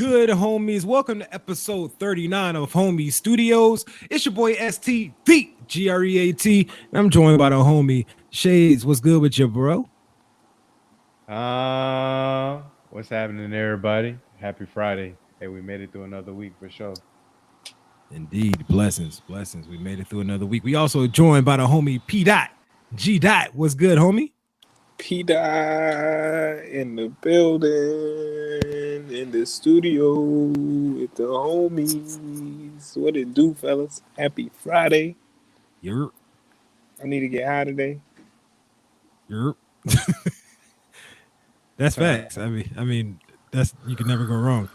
good, homies? Welcome to episode 39 of Homie Studios. It's your boy STP, Great. And I'm joined by the homie Shades. What's good with you, bro? What's happening, everybody? Happy Friday. Hey, we made it through another week for sure. Indeed, blessings. We made it through another week. We also joined by the homie P. G. What's good, homie? P. in the building, in the studio with the homies. What it do, fellas? Happy Friday. Yerp. I need to get high today. Yerp. That's facts. I mean, that's you can never go wrong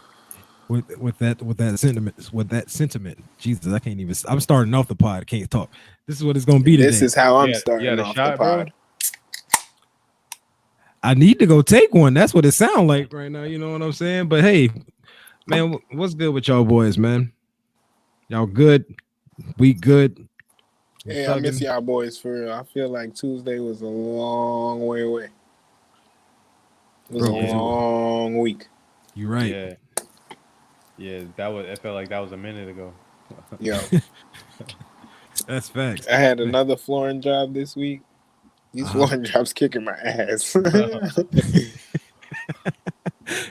with that sentiment. Jesus, I can't even. I'm starting off the pod. I can't talk. This is what it's gonna be today. This is how I'm starting off the pod. Bro? I need to go take one. That's what it sounds like right now. You know what I'm saying? But hey, man, what's good with y'all boys, man? Y'all good? We good? Hey, I miss y'all boys for real. I feel like Tuesday was a long way away. It was a long week. You're right. Yeah, that was. It felt like that was a minute ago. Yo, that's facts. I had another flooring job this week. These flooring jobs kicking my ass.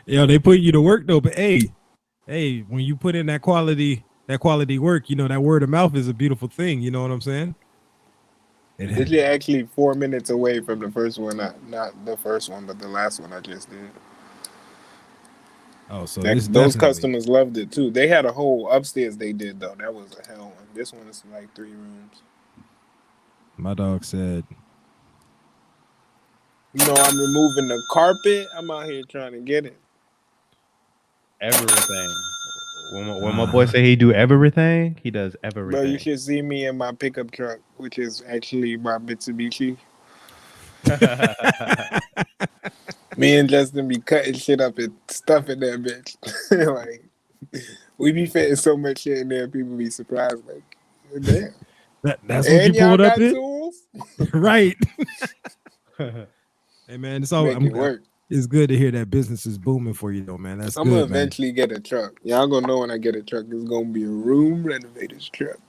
Yo, they put you to work though. But hey, when you put in that quality work, you know that word of mouth is a beautiful thing. You know what I'm saying? It's actually 4 minutes away from the first one, not the first one, but the last one I just did. Oh, so those customers loved it too. They had a whole upstairs they did though. That was a hell one. This one is like 3 rooms. My dog said, you know, I'm removing the carpet. I'm out here trying to get it. Everything. When my boy say he do everything, he does everything. Bro, you should see me in my pickup truck, which is actually my Mitsubishi. Me and Justin be cutting shit up and stuffing that bitch. Like, we be fitting so much shit in there, people be surprised. Like, damn. That's what you pulled up in? Tools? Right. Hey man, it's all work. It's good to hear that business is booming for you though, man. That's I'm good, gonna eventually get a truck. Y'all gonna know when I get a truck. It's gonna be a room renovator's truck.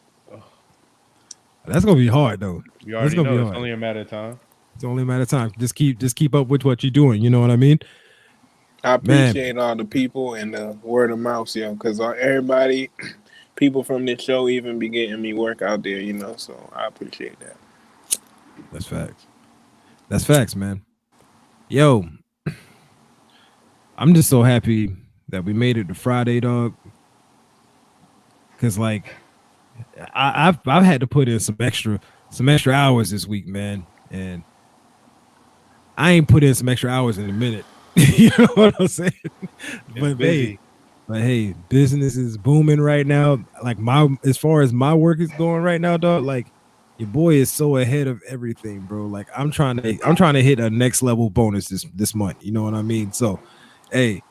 That's gonna be hard though. You already know. It's only a matter of time. It's only a matter of time. Just keep up with what you're doing. You know what I mean? I appreciate all the people and the word of mouth, yo, because everybody, people from this show even be getting me work out there, you know. So I appreciate that. That's facts. That's facts, man. Yo, I'm just so happy that we made it to Friday, dog. Cause like, I've had to put in some extra hours this week, man, and I ain't put in some extra hours in a minute. You know what I'm saying? But hey, business is booming right now. Like as far as my work is going right now, dog. Like your boy is so ahead of everything, bro. Like I'm trying to hit a next level bonus this month. You know what I mean? So, hey,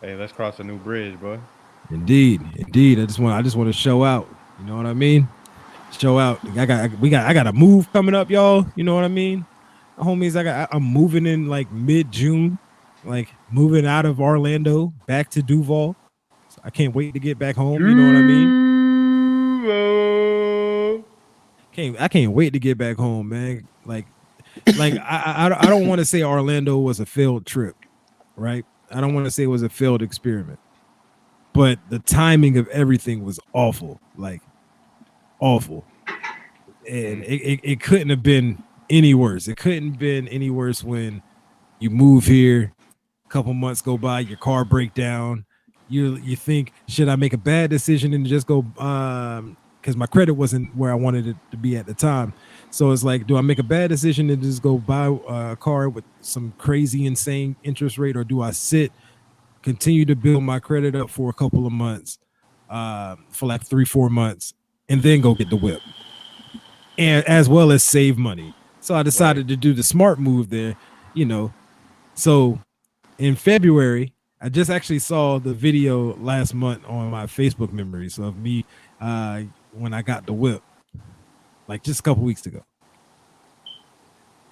let's cross a new bridge, bro. Indeed. I just want to show out. You know what I mean? Show out. I got a move coming up, y'all. You know what I mean? Homies, I'm moving in like mid-June, like moving out of Orlando back to Duval. So I can't wait to get back home. You know what I mean? I can't wait to get back home, man. Like I don't want to say Orlando was a failed trip, right? I don't want to say it was a failed experiment, but the timing of everything was awful, like awful, and it couldn't have been any worse. It couldn't have been any worse when you move here, a couple months go by, your car break down. You think, should I make a bad decision and just go? Because my credit wasn't where I wanted it to be at the time. So it's like, do I make a bad decision and just go buy a car with some crazy, insane interest rate, or do I continue to build my credit up for a couple of months, for like 3-4 months, and then go get the whip, and as well as save money? So I decided to do the smart move there, you know. So in February, I just actually saw the video last month on my Facebook memories of me when I got the whip, like just a couple weeks ago.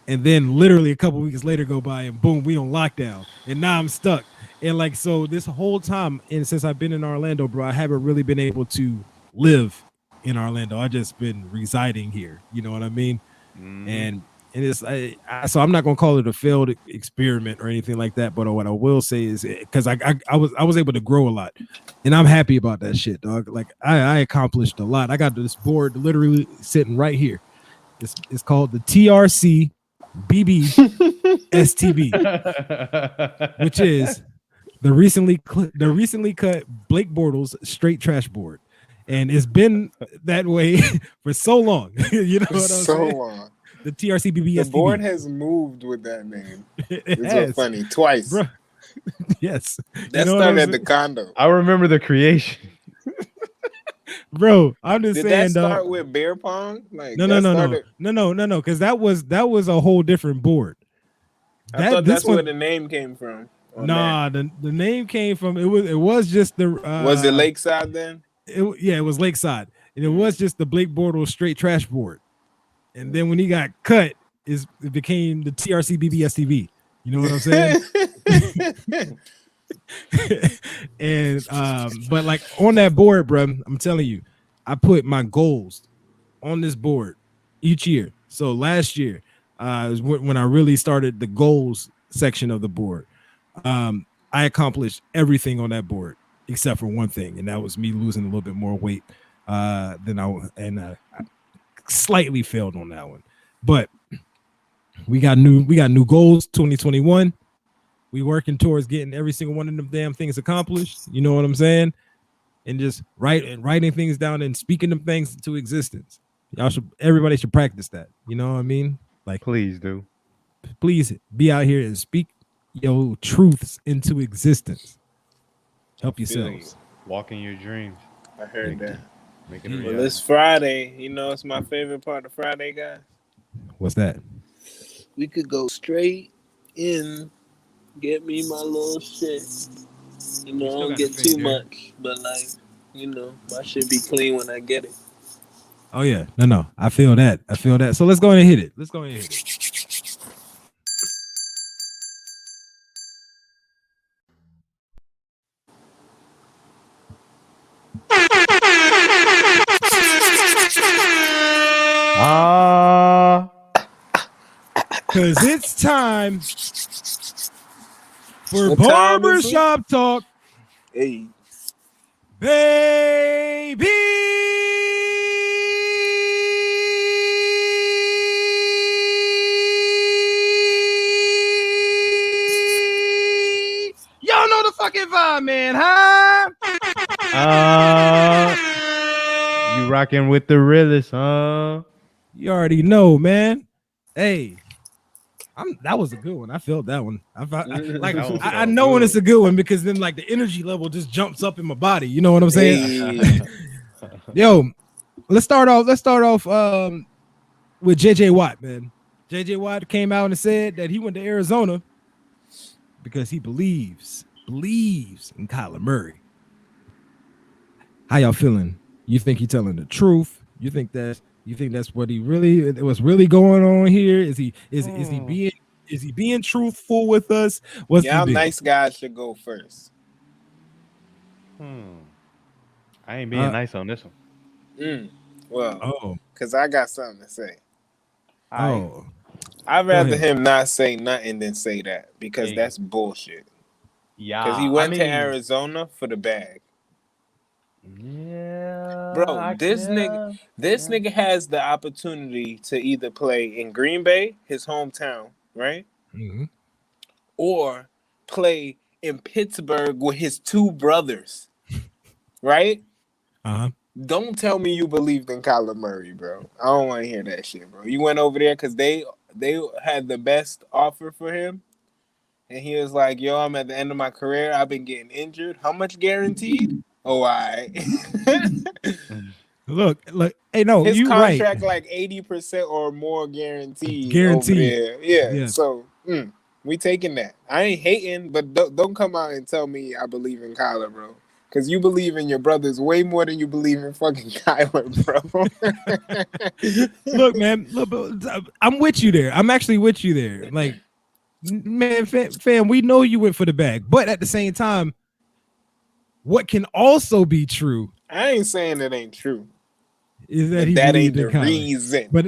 And then literally a couple weeks later go by and boom, we on lockdown. And now I'm stuck And like, so this whole time, and since I've been in Orlando, bro, I haven't really been able to live in Orlando. I just been residing here. You know what I mean? And it's so I'm not gonna call it a failed experiment or anything like that. But what I will say is because I was able to grow a lot, and I'm happy about that shit, dog. Like I accomplished a lot. I got this board literally sitting right here. It's called the TRC BB STB, which is the recently cut Blake Bortles straight trash board, and it's been that way for so long. You know what I'm saying? So long. The TRC BB The STB. board has moved with that name. It's so has. funny. Twice. Bro. Yes. That You know started at the condo. I remember the creation. Bro, I'm just Did saying. that start with bear pong? Like No, because that was a whole different board. I thought that's where the name came from. Nah, the name came from it was just the was it Lakeside then? It was Lakeside, and it was just the Blake Bortles straight trash board. And then when he got cut, it became the TRC BB STV. You know what I'm saying? And but like on that board, bro, I'm telling you, I put my goals on this board each year. So last year was when I really started the goals section of the board. I accomplished everything on that board except for one thing, and that was me losing a little bit more weight than I slightly failed on that one. But we got new goals 2021. We working towards getting every single one of them damn things accomplished. You know what I'm saying? And just writing things down and speaking them things into existence. Everybody should practice that. You know what I mean? Like, please do. Please be out here and speak your truths into existence. Help yourselves. Walk in your dreams. I heard that. Make it well, it's Friday. You know, it's my favorite part of Friday, guys. What's that? We could go straight in. Get me my little shit. You know, I don't get too much, but like, you know, my shit be clean when I get it. Oh yeah, no, I feel that. So let's go ahead and hit it. Cause it's time for barbershop talk. Hey, baby. Y'all know the fucking vibe, man, huh? You rocking with the realest, huh? You already know, man. Hey, that was a good one. I felt that one. I know when it's a good one because then like the energy level just jumps up in my body. You know what I'm saying? Hey. Yo, let's start off with JJ Watt, man. JJ Watt came out and said that he went to Arizona because he believes in Kyler Murray. How y'all feeling? You think he's telling the truth? You think that's what's really going on here? Is he being truthful with us? Y'all nice guys should go first. I ain't being nice on this one. Well, because I got something to say. Oh, I'd rather him not say nothing than say that because that's bullshit. Yeah, because he went to Arizona for the bag. Yeah, bro, this nigga has the opportunity to either play in Green Bay, his hometown, right, or play in Pittsburgh with his two brothers, right? Don't tell me you believed in Kyler Murray, bro. I don't want to hear that shit, bro. You went over there because they had the best offer for him, and he was like, "Yo, I'm at the end of my career. I've been getting injured. How much guaranteed?" Oh, I look. Hey, no, his you contract right. like 80% or more guaranteed. Guaranteed. Over there. Yeah. So we taking that. I ain't hating, but don't come out and tell me I believe in Kyler, bro. Because you believe in your brothers way more than you believe in fucking Kyler, bro. Look, man. Look, I'm with you there. I'm actually with you there. Like, man, fam, we know you went for the bag, but at the same time, what can also be true? I ain't saying it ain't true. Is that but he that believed ain't in the Kyler? reason. But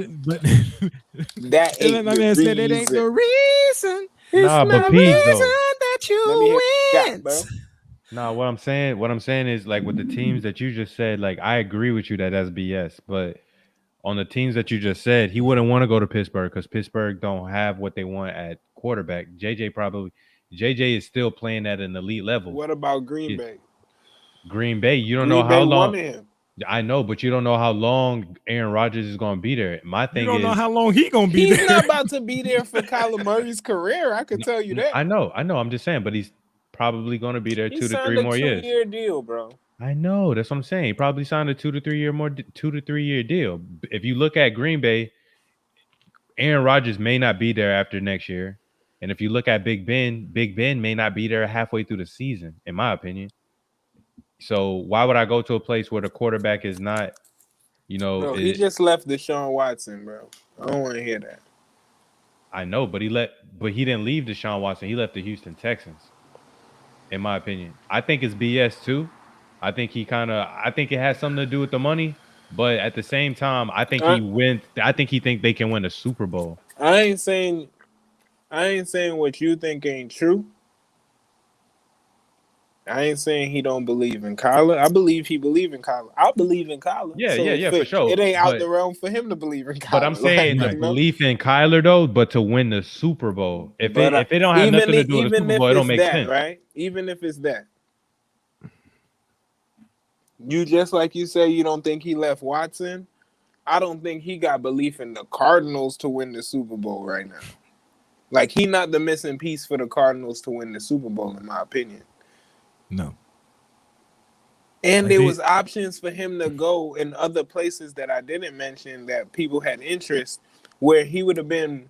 that ain't my the man reason. said it ain't the reason. It's Nah, not but the Pete reason though. that you went, bro. Nah, what I'm saying is like with the teams that you just said, like I agree with you that that's BS. But on the teams that you just said, he wouldn't want to go to Pittsburgh because Pittsburgh don't have what they want at quarterback. JJ is still playing at an elite level. What about Green Bay? Green Bay, you don't know Green how Bay long. wanted him. I know, but you don't know how long Aaron Rodgers is going to be there. My thing You don't is, know how long he gonna be He's there. not about to be there for Kyler Murray's career. I could tell you that. I know. I'm just saying, but he's probably going to be there He 2 to 3 signed a more years. 2-year deal, bro. I know. That's what I'm saying. He probably signed a 2 to 3 year deal. If you look at Green Bay, Aaron Rodgers may not be there after next year. And if you look at Big Ben may not be there halfway through the season, in my opinion. So why would I go to a place where the quarterback is not, Bro, he just left Deshaun Watson, bro. I don't want to hear that. I know, but he didn't leave Deshaun Watson. He left the Houston Texans, in my opinion. I think it's BS too. I think it has something to do with the money, but at the same time, I think he think they can win a Super Bowl. I ain't saying what you think ain't true. I ain't saying he don't believe in Kyler. I believe he believe in Kyler. I believe in Kyler. Yeah, for sure. It ain't out the realm for him to believe in Kyler. But I'm saying the belief in Kyler though, but to win the Super Bowl. If it don't have nothing to do with the Super Bowl, it don't make sense. Right? Even if it's that. You just like you say you don't think he left Watson. I don't think he got belief in the Cardinals to win the Super Bowl right now. Like he not the missing piece for the Cardinals to win the Super Bowl, in my opinion. No. And there was options for him to go in other places that I didn't mention that people had interest, where he would have been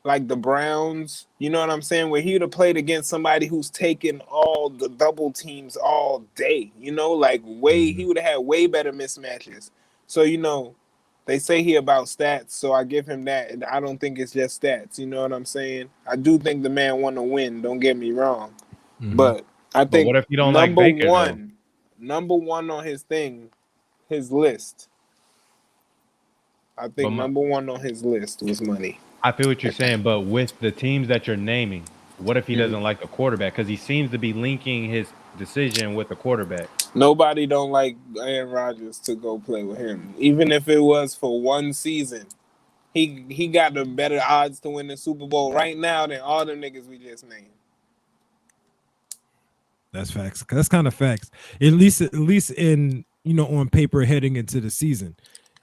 like the Browns, you know what I'm saying? Where he would have played against somebody who's taken all the double teams all day, he would have had way better mismatches. So, they say he about stats, so I give him that. And I don't think it's just stats, you know what I'm saying? I do think the man want to win, don't get me wrong. Mm-hmm. But I think what if you don't like Baker, number one on his list. I think number one on his list was money. I feel what you're saying, but with the teams that you're naming, what if he doesn't like the quarterback? Because he seems to be linking his decision with the quarterback. Nobody don't like Aaron Rodgers to go play with him. Even if it was for one season, he got the better odds to win the Super Bowl right now than all them niggas we just named. That's facts. That's kind of facts. At least in on paper heading into the season.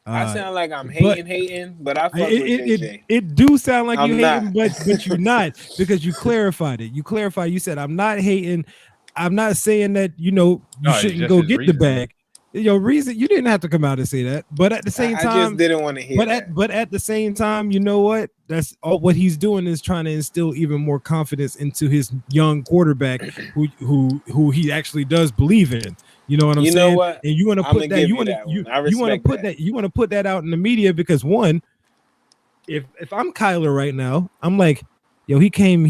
I sound like I'm hating, but I fuck with JJ. It do sound like you hating, but you're not, because you clarified it. You said I'm not hating. I'm not saying that you shouldn't go get the bag. Reason you didn't have to come out and say that, but at the same time, I just didn't want to hear that. But at the same time, you know what? That's all. What he's doing is trying to instill even more confidence into his young quarterback, who he actually does believe in. You know what I'm saying? You know what? And you want to put that. You want to put that out in the media because one, if I'm Kyler right now, I'm like, he came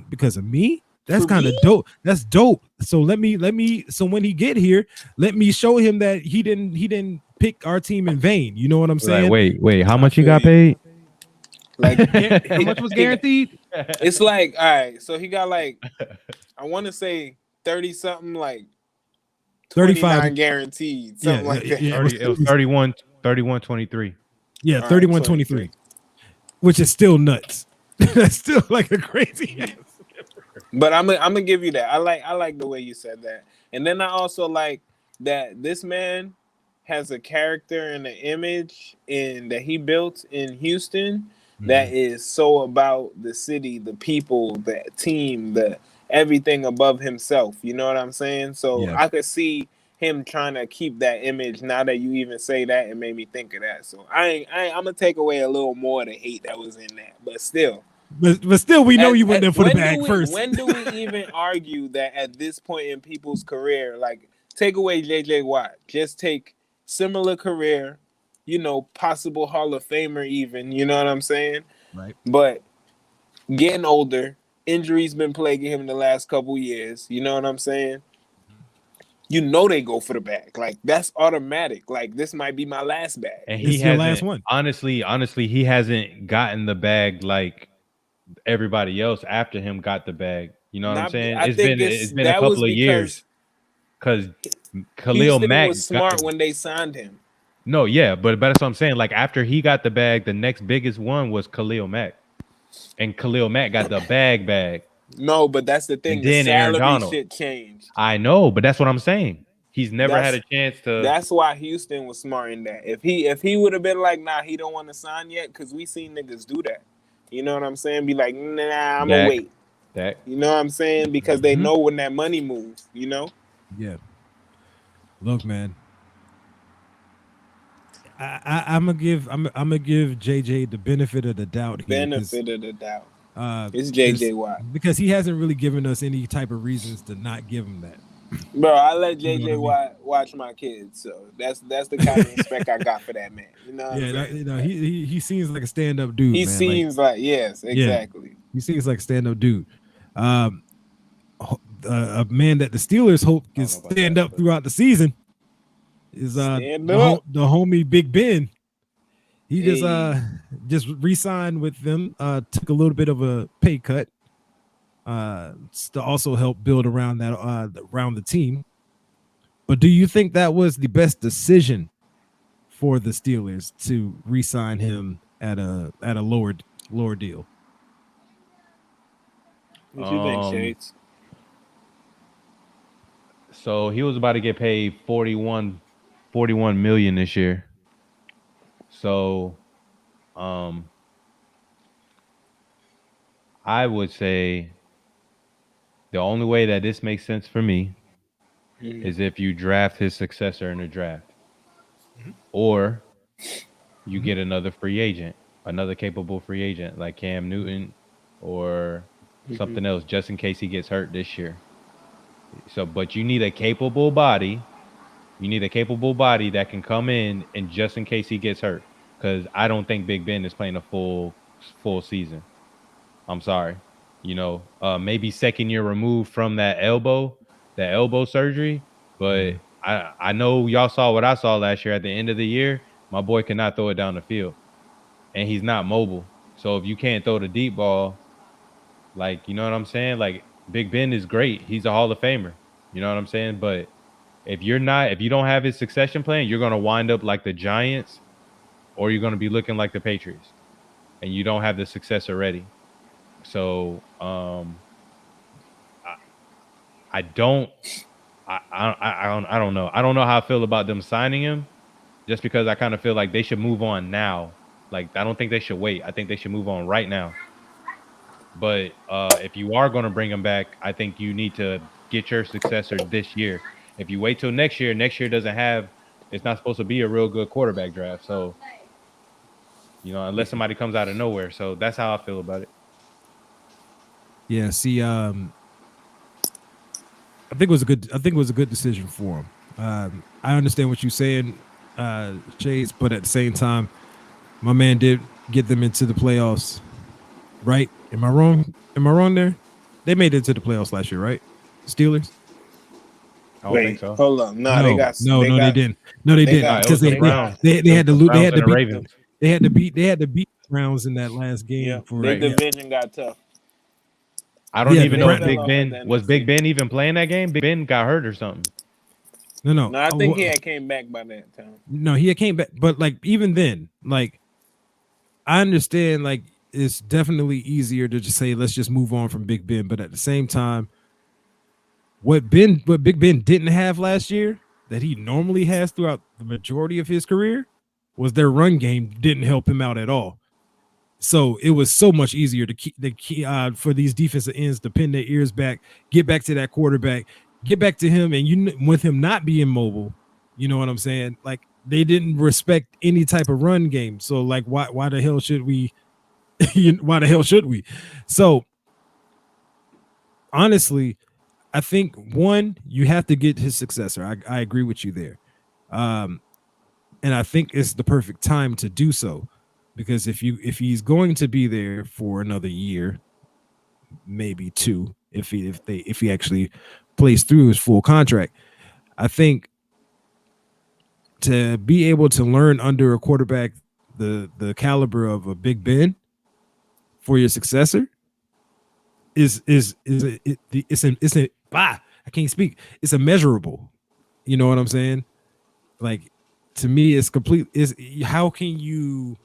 because of me. That's kind of dope. That's dope. So let me. So when he get here, let me show him that he didn't pick our team in vain. You know what I'm saying? Like, wait. How much you got paid? Like, how much was guaranteed? It's like, all right. So he got like, I want to say 30 something, like 35 guaranteed, something like that. It was 31-23. Yeah, 31-23, which is still nuts. That's still like a crazy ass. But I'm gonna give you that. I like the way you said that, and then I also like that this man has a character and an image that he built in Houston that is so about the city, the people, the team, the everything above himself. You know what I'm saying? So I could see him trying to keep that image. Now that you even say that, it made me think of that. So I'm gonna take away a little more of the hate that was in that, but still. But still, we know you went there for the bag first. When do we even argue that at this point in people's career, like take away JJ Watt, just take similar career, possible Hall of Famer even, you know what I'm saying? Right. But getting older. Injuries been plaguing him the last couple years. You know what I'm saying? You know they go for the bag. Like, that's automatic. Like, this might be my last bag. And This he is your hasn't, last one. honestly, he hasn't gotten the bag like everybody else after him got the bag. You know what I'm saying? I think It's been a that was couple of years because Khalil Houston Mack was smart when they signed him. No, yeah, but that's what I'm saying. Like, after he got the bag, the next biggest one was Khalil Mack, and Khalil Mack got the bag. No, but that's the thing. And The then Aaron salary Donald. shit changed. I know, but that's what I'm saying. He's never had a chance to. That's why Houston was smart in that. If he would have been like, nah, he don't want to sign yet, because we seen niggas do that. You know what I'm saying? Be like, nah, I'm gonna wait. You know what I'm saying? Because they know when that money moves. You know? Yeah. Look, man. I'm gonna give JJ the benefit of the doubt here. Benefit of the doubt. It's JJ Watt because he hasn't really given us any type of reasons to not give him that. Bro, I let JJ Watt watch my kids, so that's the kind of respect I got for that man. You know? He seems like a stand-up dude. He seems like yes, exactly. Yeah, he seems like a stand-up dude. A man that the Steelers hope can stand up throughout the season is the homie Big Ben. He just re-signed with them. Took a little bit of a pay cut to also help build around that around the team. But do you think that was the best decision for the Steelers to re-sign him at a lower deal? What you think, Shades? So he was about to get paid 41 million this year. So I would say the only way that this makes sense for me is if you draft his successor in the draft. Or you get another free agent, another capable free agent like Cam Newton or something else, just in case he gets hurt this year. So, but you need a capable body. You need a capable body that can come in and just in case he gets hurt. Because I don't think Big Ben is playing a full season. I'm sorry. You know, maybe second year removed from that elbow surgery. But I know y'all saw what I saw last year at the end of the year. My boy cannot throw it down the field. And he's not mobile. So if you can't throw the deep ball, like, you know what I'm saying? Like, Big Ben is great. He's a Hall of Famer. You know what I'm saying? But if you don't have his succession plan, you're going to wind up like the Giants or you're going to be looking like the Patriots. And you don't have the successor ready. So I don't know. I don't know how I feel about them signing him just because I kind of feel like they should move on now. Like, I don't think they should wait. I think they should move on right now. But if you are going to bring him back, I think you need to get your successor this year. If you wait till next year it's not supposed to be a real good quarterback draft. So, you know, unless somebody comes out of nowhere. So that's how I feel about it. Yeah, see, I think it was a good decision for him. I understand what you're saying, Chase, but at the same time, my man did get them into the playoffs, right? Am I wrong? There? They made it to the playoffs last year, right? Steelers? I don't think so. Hold on. They didn't. No, they didn't. Because they had to lose. They had to beat them. They had to beat the Browns in that last game. Yeah, their division got tough. I don't even know if Big Ben even playing that game? Big Ben got hurt or something. No, I think he had came back by that time. No, he had came back, but like even then, like I understand, like it's definitely easier to just say let's just move on from Big Ben, but at the same time, what Big Ben didn't have last year that he normally has throughout the majority of his career was their run game didn't help him out at all. So it was so much easier to keep for these defensive ends to pin their ears back, get back to that quarterback, get back to him, and with him not being mobile, you know what I'm saying? Like they didn't respect any type of run game. So like, why the hell should we? Why the hell should we? So honestly, I think one, you have to get his successor. I agree with you there, and I think it's the perfect time to do so. Because if he's going to be there for another year, maybe 2 if he actually plays through his full contract. I think to be able to learn under a quarterback the caliber of a Big Ben for your successor I can't speak. It's immeasurable. You know what I'm saying? Like to me, it's complete. Is how can you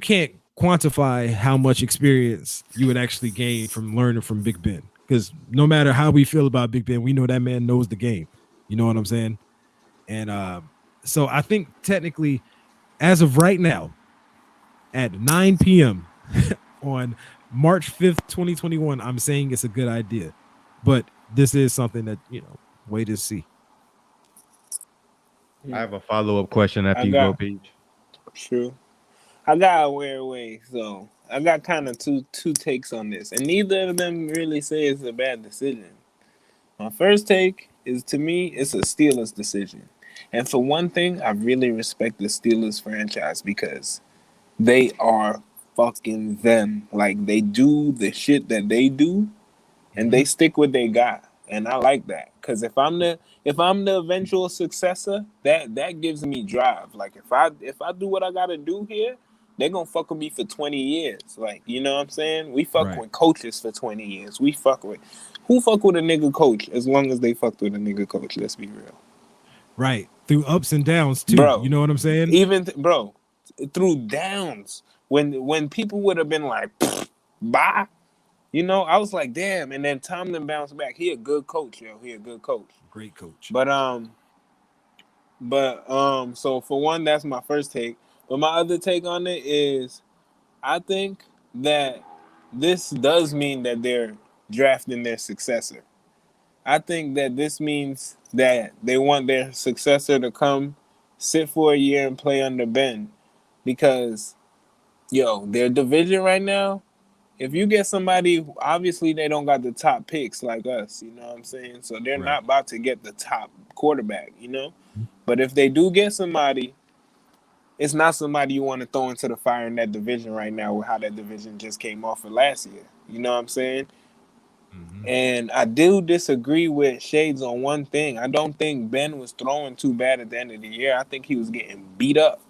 can't quantify how much experience you would actually gain from learning from Big Ben, because no matter how we feel about Big Ben, we know that man knows the game. You know what I'm saying? And so I think technically, as of right now, at 9 p.m. on March 5th, 2021, I'm saying it's a good idea. But this is something that, wait to see. I have a follow-up question after you go, Peach. True. I got a weird way, so I got kind of two takes on this, and neither of them really say it's a bad decision. My first take is, to me, it's a Steelers decision. And for one thing, I really respect the Steelers franchise because they are fucking them. Like, they do the shit that they do, and they stick with they got. And I like that, because if I'm the eventual successor, that gives me drive. Like, if I do what I gotta do here, they're gonna fuck with me for 20 years. Like, you know what I'm saying? We fuck with coaches for 20 years. Who fuck with a nigga coach as long as they fucked with a nigga coach? Let's be real. Right. Through ups and downs too. Bro, you know what I'm saying? Even through downs. When people would have been like, bye. I was like, damn. And then Tomlin bounced back. He a good coach, yo. He a good coach. Great coach. But so for one, that's my first take. But my other take on it is, I think that this does mean that they're drafting their successor. I think that this means that they want their successor to come sit for a year and play under Ben. Because, their division right now, if you get somebody, obviously they don't got the top picks like us, you know what I'm saying? So they're not about to get the top quarterback, But if they do get somebody, it's not somebody you want to throw into the fire in that division right now with how that division just came off of last year. You know what I'm saying? And I do disagree with Shades on one thing. I don't think Ben was throwing too bad at the end of the year. I think he was getting beat up.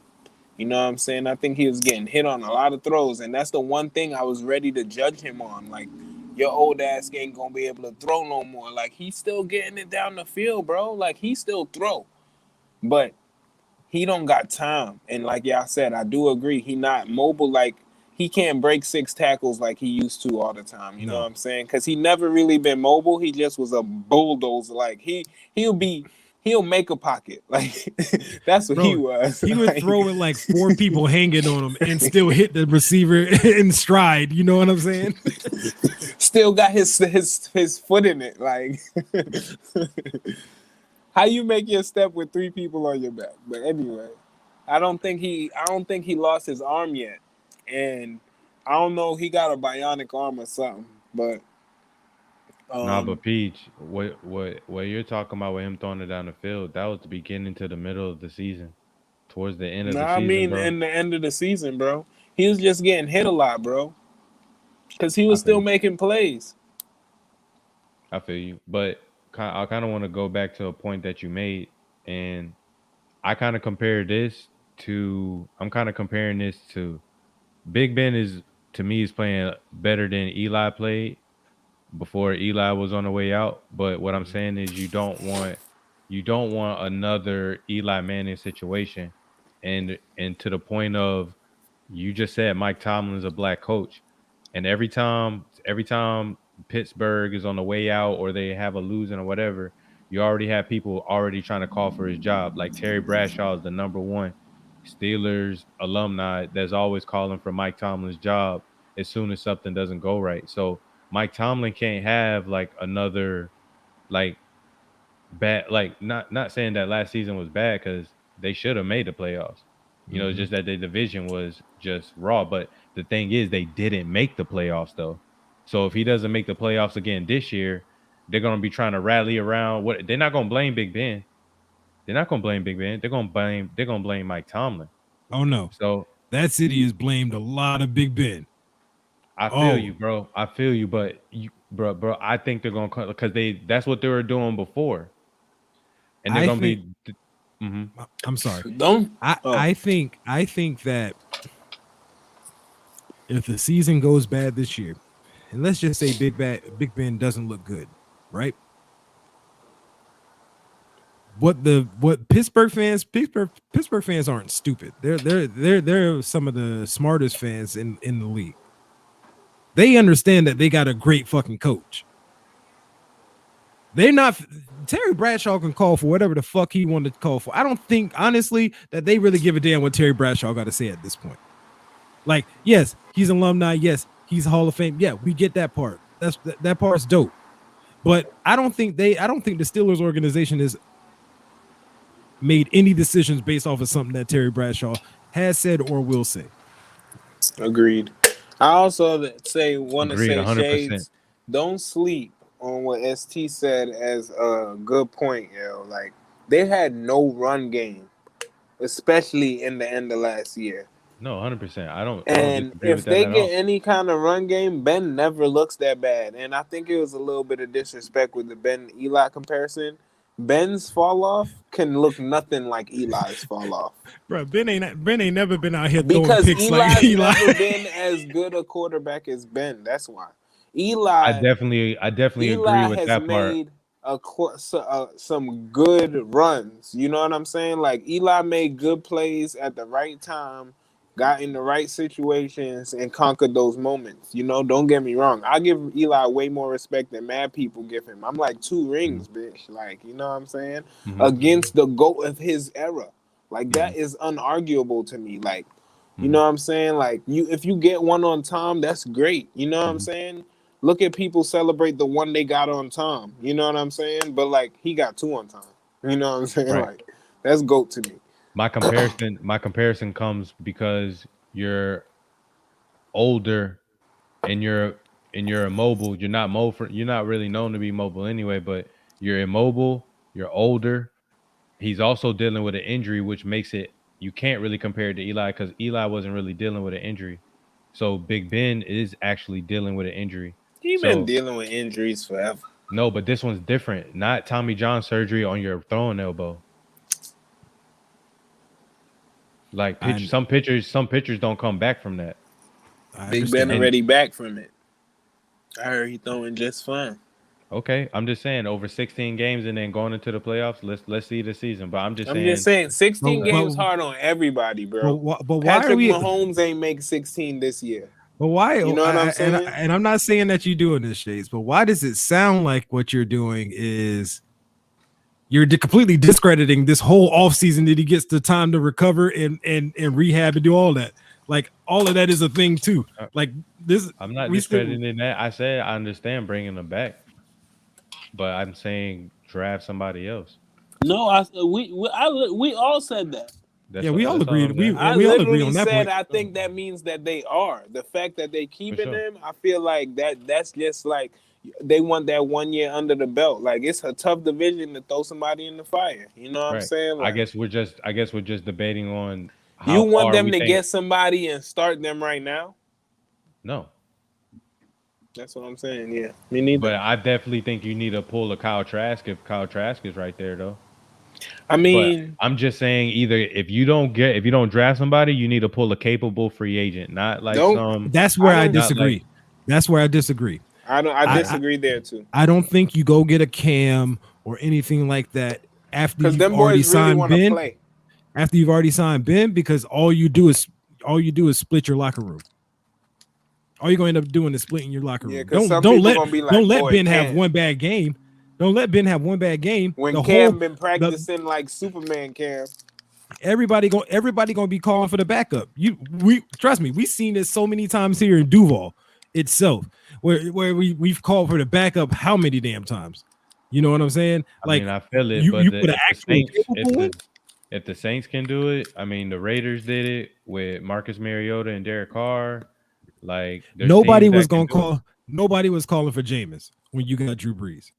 You know what I'm saying? I think he was getting hit on a lot of throws, and that's the one thing I was ready to judge him on. Like, your old ass ain't gonna be able to throw no more. Like, he's still getting it down the field, bro. Like, he still throw. But he don't got time. And like y'all said, I do agree. He not mobile. Like, he can't break 6 tackles like he used to all the time. You know what I'm saying? Because he never really been mobile. He just was a bulldozer. Like, he'll make a pocket. Like, that's what he was. He was throwing like 4 people hanging on him and still hit the receiver in stride. You know what I'm saying? Still got his foot in it. Like, how you make your step with 3 people on your back? But anyway, I don't think he lost his arm yet, and I don't know, he got a bionic arm or something. But but Peach, what you're talking about with him throwing it down the field, that was the beginning to the middle of the season, towards the end of the season. I mean, bro. in the end of the season, bro, he was just getting hit a lot, bro, because he was still making plays. I feel you, but I kind of want to go back to a point that you made, and I kind of compare this to. I'm kind of comparing this to Big Ben is, to me, is playing better than Eli played before Eli was on the way out. But what I'm saying is you don't want another Eli Manning situation, and to the point of, you just said Mike Tomlin's a black coach, and every time Pittsburgh is on the way out or they have a losing or whatever, you already have people already trying to call for his job. Like Terry Bradshaw is the #1 Steelers alumni that's always calling for Mike Tomlin's job as soon as something doesn't go right. So Mike Tomlin can't have like another like bad, like not saying that last season was bad, because they should have made the playoffs. It's just that the division was just raw. But the thing is, they didn't make the playoffs though. So if he doesn't make the playoffs again this year, they're gonna be trying to rally around what they're not gonna blame Big Ben. They're not gonna blame Big Ben. They're gonna blame Mike Tomlin. Oh no. So that city has blamed a lot of Big Ben. I feel you, bro. I feel you, but bro, I think they're gonna cut because that's what they were doing before, and they're gonna be. I'm sorry. Don't. I think that if the season goes bad this year, and let's just say Big Ben doesn't look good, right? What Pittsburgh fans aren't stupid. They're some of the smartest fans in the league. They understand that they got a great fucking coach. They're not Terry Bradshaw can call for whatever the fuck he wanted to call for. I don't think honestly that they really give a damn what Terry Bradshaw got to say at this point. Like, yes, he's an alumni. Yes, he's Hall of Fame. Yeah, we get that part. That part's dope. But I don't think the Steelers organization is made any decisions based off of something that Terry Bradshaw has said or will say. Agreed. I also want to say 100%. Shades, don't sleep on what ST said as a good point, yo. Like, they had no run game, especially in the end of last year. No, 100%. I don't disagree if with that they get any kind of run game, Ben never looks that bad. And I think it was a little bit of disrespect with the Ben Eli comparison. Ben's fall off can look nothing like Eli's fall off. Bro, Ben ain't never been out here because throwing picks like Eli. Never been as good a quarterback as Ben. That's why. I definitely agree with that part. Made some good runs. You know what I'm saying? Like, Eli made good plays at the right time, got in the right situations, and conquered those moments. You know, don't get me wrong. I give Eli way more respect than mad people give him. I'm like 2 rings, bitch. Like, you know what I'm saying? Against the GOAT of his era. Like, that is unarguable to me. Like, you know what I'm saying? Like, if you get one on Tom, that's great. You know what I'm saying? Look at people celebrate the one they got on Tom. You know what I'm saying? But, like, he got 2 on Tom. You know what I'm saying? Right. Like, that's GOAT to me. My comparison comes because you're older and you're immobile. You're not really known to be mobile anyway, but you're immobile, you're older. He's also dealing with an injury, which makes it you can't really compare it to Eli because Eli wasn't really dealing with an injury. So Big Ben is actually dealing with an injury. He's been dealing with injuries forever. No, but this one's different. Not Tommy John surgery on your throwing elbow. Like some pitchers don't come back from that. Big Ben already back from it. I heard he throwing just fine. Okay, I'm just saying over 16 games and then going into the playoffs. Let's see the season. But I'm just saying 16 games hard on everybody, bro. But why Patrick Mahomes ain't make 16 this year. But why? You know what I'm saying? And I'm not saying that you're doing this, Shades. But why does it sound like what you're doing is you're completely discrediting this whole offseason that he gets the time to recover and rehab and do all that? Like, all of that is a thing too. Like this, I'm not discrediting that. I said I understand bringing them back, but I'm saying draft somebody else. No, we all said that. We all agreed. We all agree on that point. I think that means that they are. The fact that they keeping them, I feel like that's just like they want that 1 year under the belt. Like, it's a tough division to throw somebody in the fire. You know what I'm saying? Like, I guess we're just debating on. You want them to get somebody and start them right now? No. That's what I'm saying. Yeah, me neither. But I definitely think you need to pull a Kyle Trask if Kyle Trask is right there, though. I mean, but I'm just saying either if you don't draft somebody, you need to pull a capable free agent, not like some. That's where I disagree. That's where I disagree. I disagree there too. I don't think you go get a Cam or anything like that after you've already signed Ben. Play. After you've already signed Ben, because all you do is split your locker room. All you're going to end up doing is splitting your locker room. Don't let Ben have one bad game. Don't let Ben have one bad game. When Cam been practicing like Superman Cam. Everybody gonna be calling for the backup. We trust me, we've seen this so many times here in Duval itself, where we've called for the backup how many damn times? You know what I'm saying? Like, I feel it, but if the Saints can do it, I mean, the Raiders did it with Marcus Mariota and Derek Carr. Like, nobody was calling for Jameis when you got Drew Brees.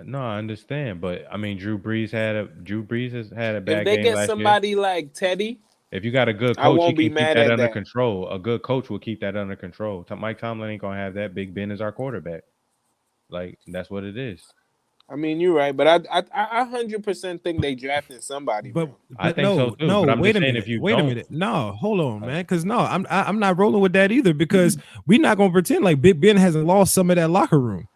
No, I understand, but I mean, Drew Brees has had a bad game. If they get somebody like Teddy, If you got a good I coach, he won't be can keep mad that at under that. control. A good coach will keep that under control. Mike Tomlin ain't gonna have that. Big Ben is our quarterback. Like, that's what it is. I mean, you're right, but I 100% think they drafting somebody, bro. I think so too. No, But I'm wait just a saying, minute. if you Wait a don't, minute. No, hold on, man. Because no, I'm not rolling with that either. Because we're not gonna pretend like Big Ben hasn't lost some of that locker room.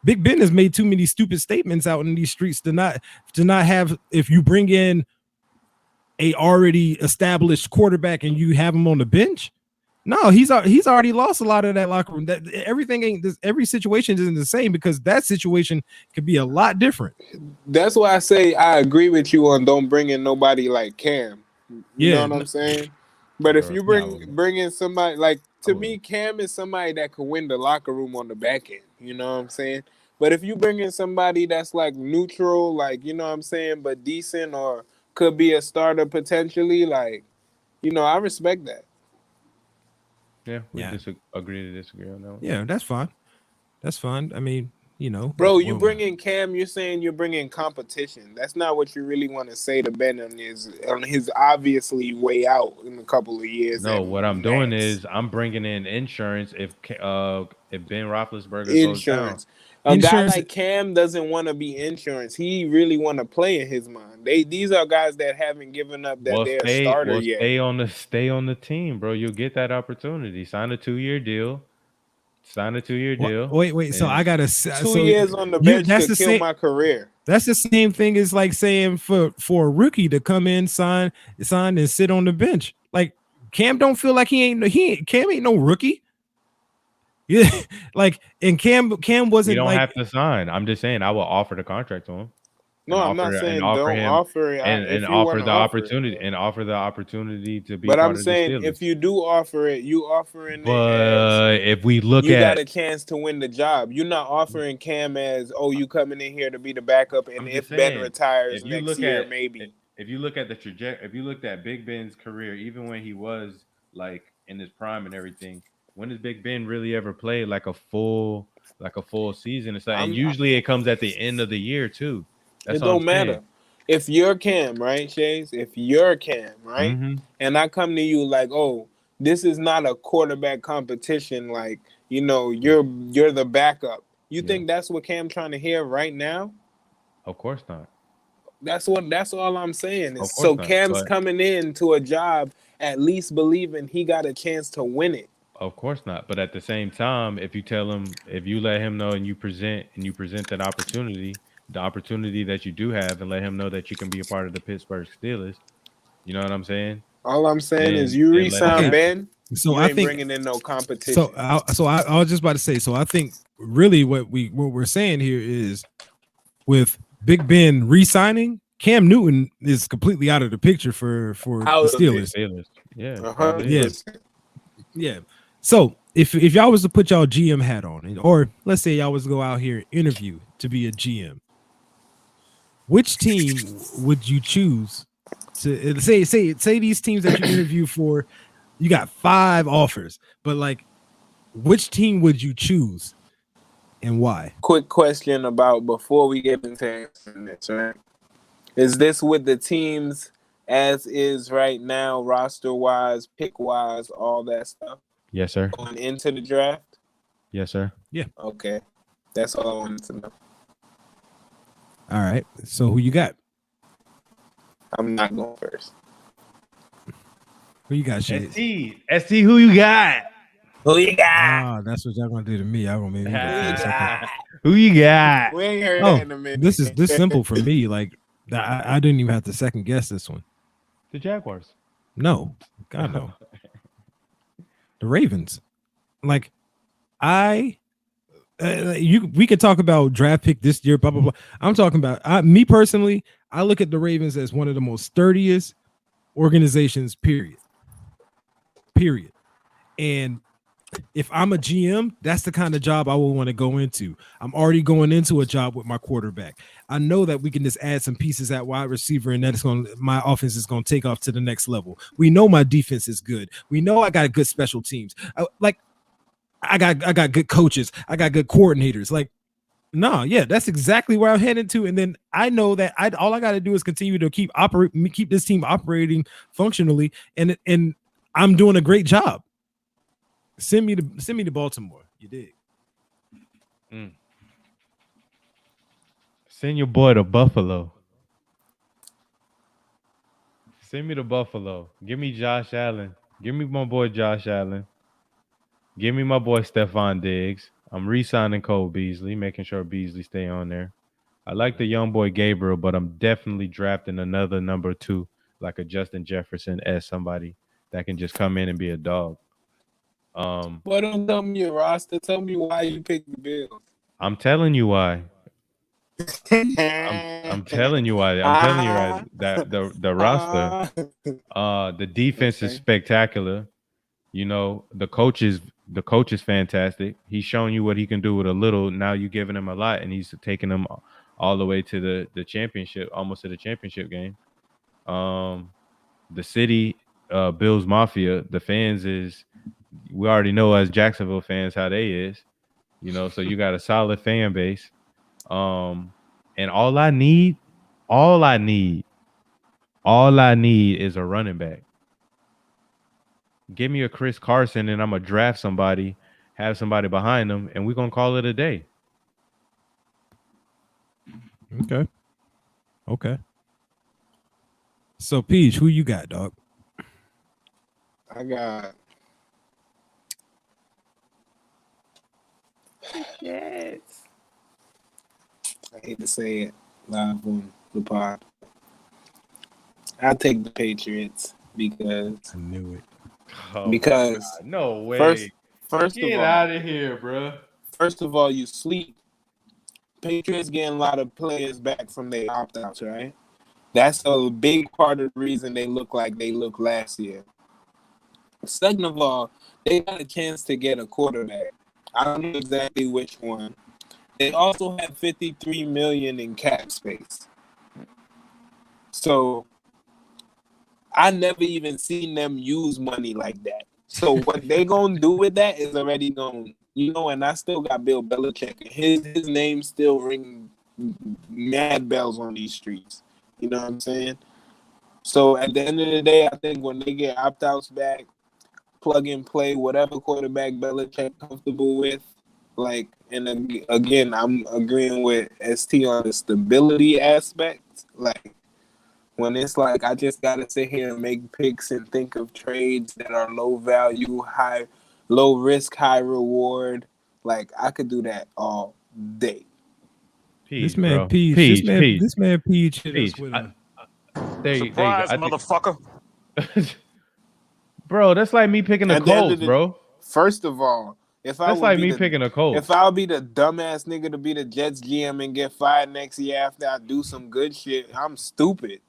Big Ben has made too many stupid statements out in these streets to not have. If you bring in a already established quarterback and you have him on the bench, no, he's already lost a lot of that locker room. That everything ain't every situation isn't the same, because that situation could be a lot different. That's why I say I agree with you on don't bring in nobody like Cam. You know what I'm saying? But if you bring in somebody like, to me, Cam is somebody that could win the locker room on the back end. You know what I'm saying? But if you bring in somebody that's like neutral, like, you know what I'm saying, but decent, or could be a starter potentially, like, you know, I respect that. Yeah, we agree to disagree on that one. Yeah, that's fine. That's fine. I mean, you know, bro, you bring in Cam, you're saying you're bringing competition. That's not what you really want to say to Ben on his obviously way out in a couple of years. No, what I'm doing is I'm bringing in insurance if Ben Roethlisberger goes down. A guy like Cam doesn't want to be insurance. He really want to play in his mind. These are guys that haven't given up that they're a starter yet. Stay on the team, bro. You'll get that opportunity. Sign a 2-year deal. Wait. So I gotta 2 years on the bench to kill my career. That's the same thing as like saying for a rookie to come in, sign and sit on the bench. Like, Cam don't feel like Cam ain't no rookie. Yeah, like, and Cam wasn't. You don't like, have to sign. I'm just saying I will offer the contract to him. No, I'm not saying don't offer it. And offer the opportunity and offer the opportunity to be. But I'm saying if you do offer it, you offering it. If we look you got a chance to win the job. You're not offering Cam as, oh, you coming in here to be the backup, and if Ben retires next year, maybe. If you look at the trajectory, if you looked at Big Ben's career, even when he was like in his prime and everything, when does Big Ben really ever play like a full season and stuff? And usually it comes at the end of the year too. That's it don't matter. If you're Cam, right, Chase? If you're Cam, right, and I come to you like, oh, this is not a quarterback competition. Like, you know, you're the backup. You think that's what Cam trying to hear right now? Of course not. That's all I'm saying. So Cam's coming into a job at least believing he got a chance to win it. Of course not. But at the same time, if you let him know and you present that opportunity, the opportunity that you do have, and let him know that you can be a part of the Pittsburgh Steelers, you know what I'm saying? All I'm saying is you re-sign Ben. So I think bringing in no competition. I was just about to say. So I think really what we're saying here is, with Big Ben re-signing, Cam Newton is completely out of the picture for the Steelers. Yeah. So if y'all was to put y'all GM hat on, or let's say y'all was to go out here and interview to be a GM, which team would you choose to say these teams that you interview for? You got 5 offers, but like, which team would you choose and why? Quick question about before we get into answering this, right? Is this with the teams as is right now, roster wise, pick wise, all that stuff? Yes, sir. Going into the draft? Yes, sir. Yeah. Okay. That's all I wanted to know. All right. So who you got? I'm not going first. Who you got, Shades? ST, who you got? Who you got? Oh, that's what y'all gonna do to me. Y'all gonna make me who you got? We ain't heard that in a minute. This is simple for me. Like, I didn't even have to second guess this one. The Jaguars. No. God, no. The Ravens. Like, we could talk about draft pick this year, blah, blah, blah. I'm talking about me personally. I look at the Ravens as one of the most sturdiest organizations, period. And if I'm a GM, that's the kind of job I would want to go into. I'm already going into a job with my quarterback. I know that we can just add some pieces at wide receiver, and my offense is going to take off to the next level. We know my defense is good. We know I got good special teams. I got good coaches. I got good coordinators. Like, No, yeah, that's exactly where I'm heading to. And then I know that all I got to do is continue to keep this team operating functionally, and I'm doing a great job. Send me to Baltimore. You dig? Send your boy to Buffalo. Send me to Buffalo. Give me Josh Allen. Give me my boy Josh Allen. Give me my boy Stephon Diggs. I'm re-signing Cole Beasley, making sure Beasley stay on there. I like the young boy Gabriel, but I'm definitely drafting another number 2, like a Justin Jefferson as somebody that can just come in and be a dog. Boy, don't tell me your roster. Tell me why you picked the Bills. I'm telling you why. I'm telling you why. I'm telling you right that the roster, the defense is spectacular. You know, the coach is fantastic. He's showing you what he can do with a little. Now you're giving him a lot, and he's taking them all the way to the championship, almost to the championship game. The city, Bills Mafia, the fans we already know as Jacksonville fans how they is. You know, so you got a solid fan base. And all I need is a running back. Give me a Chris Carson and I'm going to draft somebody, have somebody behind them, and we're going to call it a day. Okay. So, Peach, who you got, dog? I got... Yes. I hate to say it live on the pod. I'll take the Patriots because... I knew it. Because... No way. First Get of all, out of here, bro. First of all, you sleep. Patriots getting a lot of players back from their opt-outs, right? That's a big part of the reason they look like they looked last year. Second of all, they got a chance to get a quarterback. I don't know exactly which one. They also have $53 million in cap space. So I never even seen them use money like that. So what they gonna do with that is already gonna, and I still got Bill Belichick. His name still ring mad bells on these streets. You know what I'm saying? So at the end of the day, I think when they get opt-outs back, plug and play whatever quarterback Belichick comfortable with, and again, I'm agreeing with ST on the stability aspect. When it's I just gotta sit here and make picks and think of trades that are low value, low risk, high reward. I could do that all day. This man Peach hit us with a surprise, motherfucker. Bro, that's like me picking the Colts, bro. First of all, picking a Colts. If I'll be the dumbass nigga to be the Jets GM and get fired next year after I do some good shit, I'm stupid.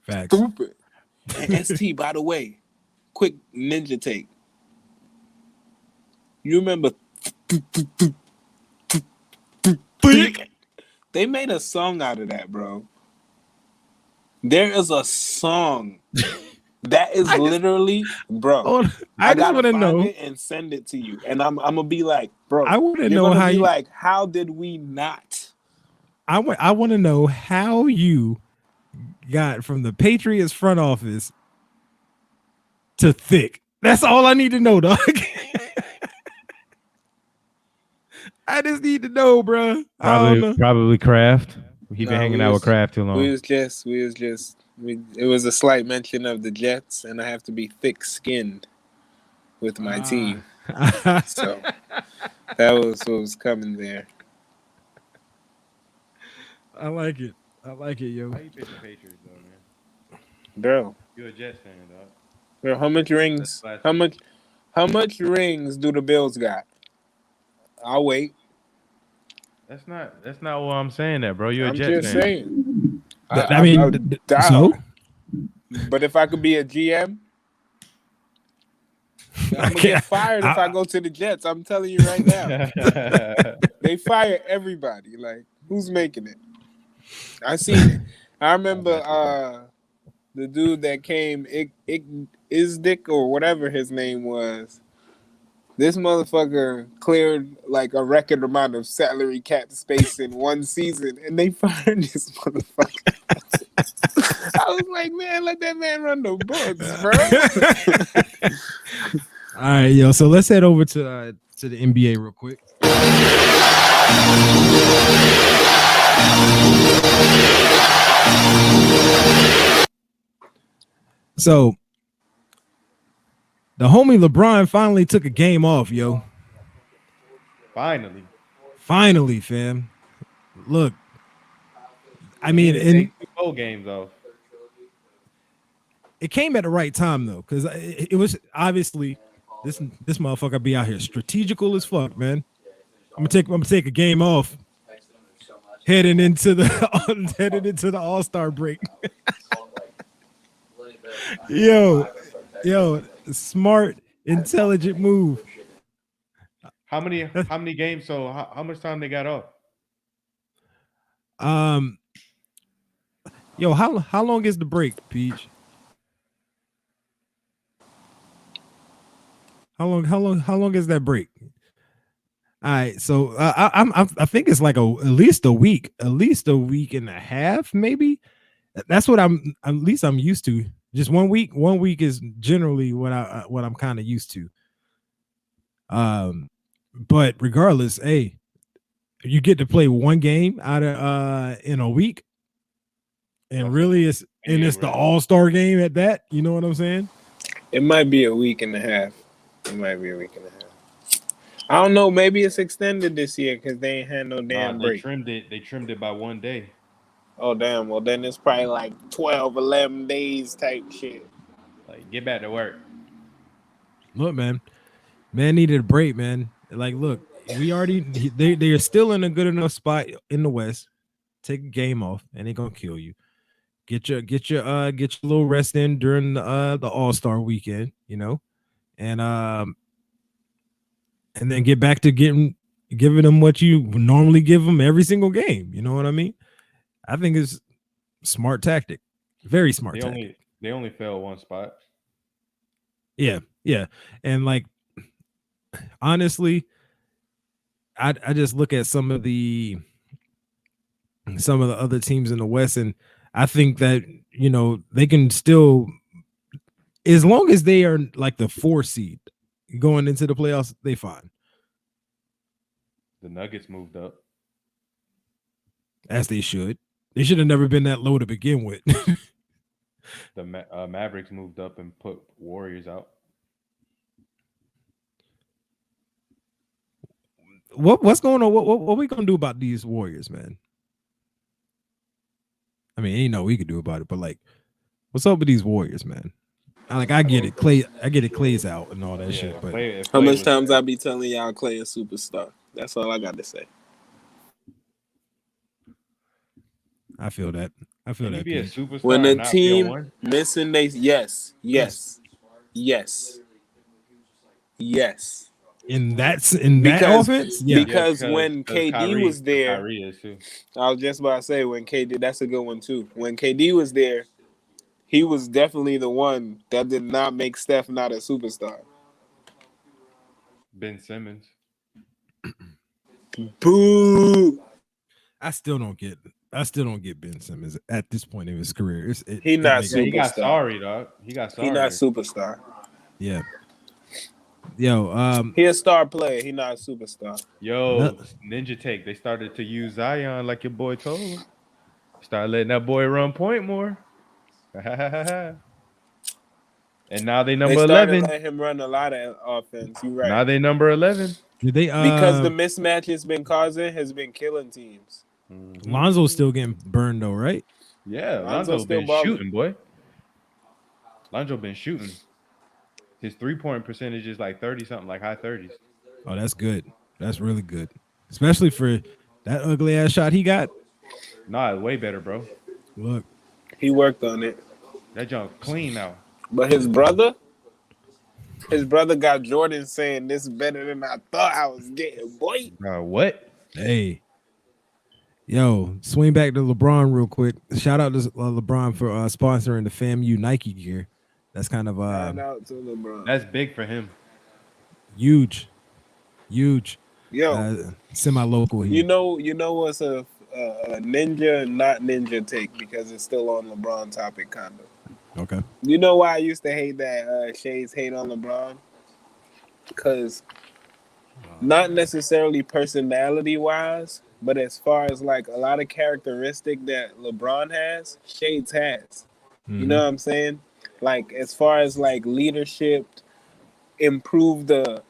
Facts. Stupid. And ST, by the way, quick ninja take. You remember? They made a song out of that, bro. There is a song that is literally, bro. I gotta find it and send it to you, and I'm gonna be like, bro. I want to know how how did we not? I want to know how you got from the Patriots front office to thick. That's all I need to know, dog. I just need to know, bro. Probably Kraft. He been hanging out with Kraft too long. It was a slight mention of the Jets, and I have to be thick-skinned with my team. So that was what was coming there. I like it, yo. How you pick the Patriots, though, man? Bro, you're a Jets fan, dog. Bro, how much rings? How much rings do the Bills got? I'll wait. That's not what I'm saying. That, bro. You're a Jets fan. I'm just saying. I mean, so. But if I could be a GM, I'm gonna get fired if I go to the Jets. I'm telling you right now. They fire everybody. Who's making it? I seen it. I remember the dude that came, Izdik or whatever his name was. This motherfucker cleared like a record amount of salary cap space in one season, and they fired this motherfucker. I was like, man, let that man run the books, bro. All right, yo. So let's head over to the NBA real quick. So the homie LeBron finally took a game off, yo. Finally, fam. Look, I mean, in 2 bowl games off. It came at the right time though, because it was obviously this motherfucker be out here strategical as fuck, man. I'm gonna take a game off, heading into the All-Star break. yo, smart, intelligent move. How many games? So how much time they got off? Yo, how long is the break, Peach? How long is that break? All right, so I think it's like at least a week and a half, maybe. That's what I'm used to. Just 1 week. 1 week is generally what I'm kind of used to. But regardless, hey, you get to play one game out of in a week, and really it's the All-Star game at that. You know what I'm saying? It might be a week and a half. I don't know. Maybe it's extended this year because they ain't had no damn break. They trimmed it by 1 day. Oh, damn. Well, then it's probably like 12, 11 days type shit. Like, get back to work. Look, man needed a break, man. Like, look, they are still in a good enough spot in the West. Take a game off, and they're gonna kill you. Get your little rest in during the All-Star weekend, you know, and then get back to giving them what you normally give them every single game. You know what I mean? I think it's smart tactic, very smart tactic. They only fell one spot. Yeah, and like honestly, I just look at some of the other teams in the West, and I think that, you know, they can still, as long as they are like the 4 seed going into the playoffs, they fine. The Nuggets moved up, as they should. They should have never been that low to begin with. The Mavericks moved up and put Warriors out. What's going on? What are we gonna do about these Warriors, man? I mean, ain't no we could do about it, but like, what's up with these Warriors, man? I get it, Clay. I get it, Clay's out and all that shit. But how much times I be telling y'all Clay a superstar? That's all I got to say. I feel that. Can you be a superstar when the team missing they yes. In that offense, yeah. Because when KD was there, I was just about to say when KD, that's a good one too. When KD was there, he was definitely the one that did not make Steph not a superstar. Ben Simmons. Boo! I still don't get Ben Simmons at this point in his career. He not superstar. He got sorry, dog. He got sorry. He not superstar. Yeah. Yo, he a star player. He not a superstar. Yo, Ninja Take. They started to use Zion like your boy told him. Start letting that boy run point more. And now they number 11. Let him run a lot of offense. You right. Now they number 11. Did they? Because the mismatch has been killing teams. Lonzo's still getting burned though, right? Yeah, Lonzo's been shooting, boy. Lonzo been shooting. His 3-point percentage is like 30 something, like high 30s. Oh, that's good. That's really good, especially for that ugly ass shot he got. Nah, way better, bro. Look, he worked on it. That junk clean now. But his brother got Jordan saying this is better than I thought I was getting, boy. What? Hey, yo, swing back to LeBron real quick. Shout out to LeBron for sponsoring the FAMU Nike gear. That's kind of shout out to LeBron. That's big for him. Huge. Huge. Yo, Semi-local here. You know what's a ninja, not ninja take because it's still on LeBron topic, kind of. Okay. You know why I used to hate that Shades hate on LeBron? Because not necessarily personality-wise, but as far as like a lot of characteristic that LeBron has, Shades has. You know what I'm saying? Like as far as like leadership, improve the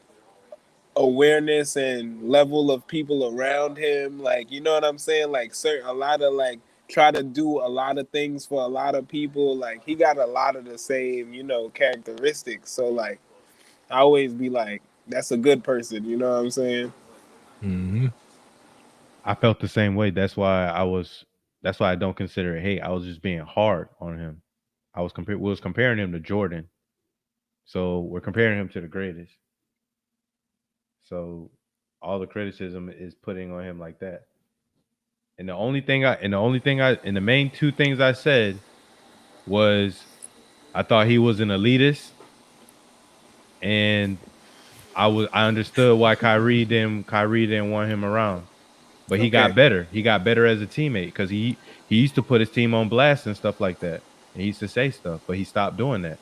awareness and level of people around him, like you know what I'm saying, like a lot of like try to do a lot of things for a lot of people, like he got a lot of the same, you know, characteristics. So like I always be like, that's a good person, you know what I'm saying? I felt the same way. That's why I don't consider it hate. I was just being hard on him. We was comparing him to Jordan. So we're comparing him to the greatest. So all the criticism is putting on him like that. And the main two things I said was I thought he was an elitist, and I understood why Kyrie didn't want him around. But he got better. He got better as a teammate because he used to put his team on blast and stuff like that. And he used to say stuff, but he stopped doing that.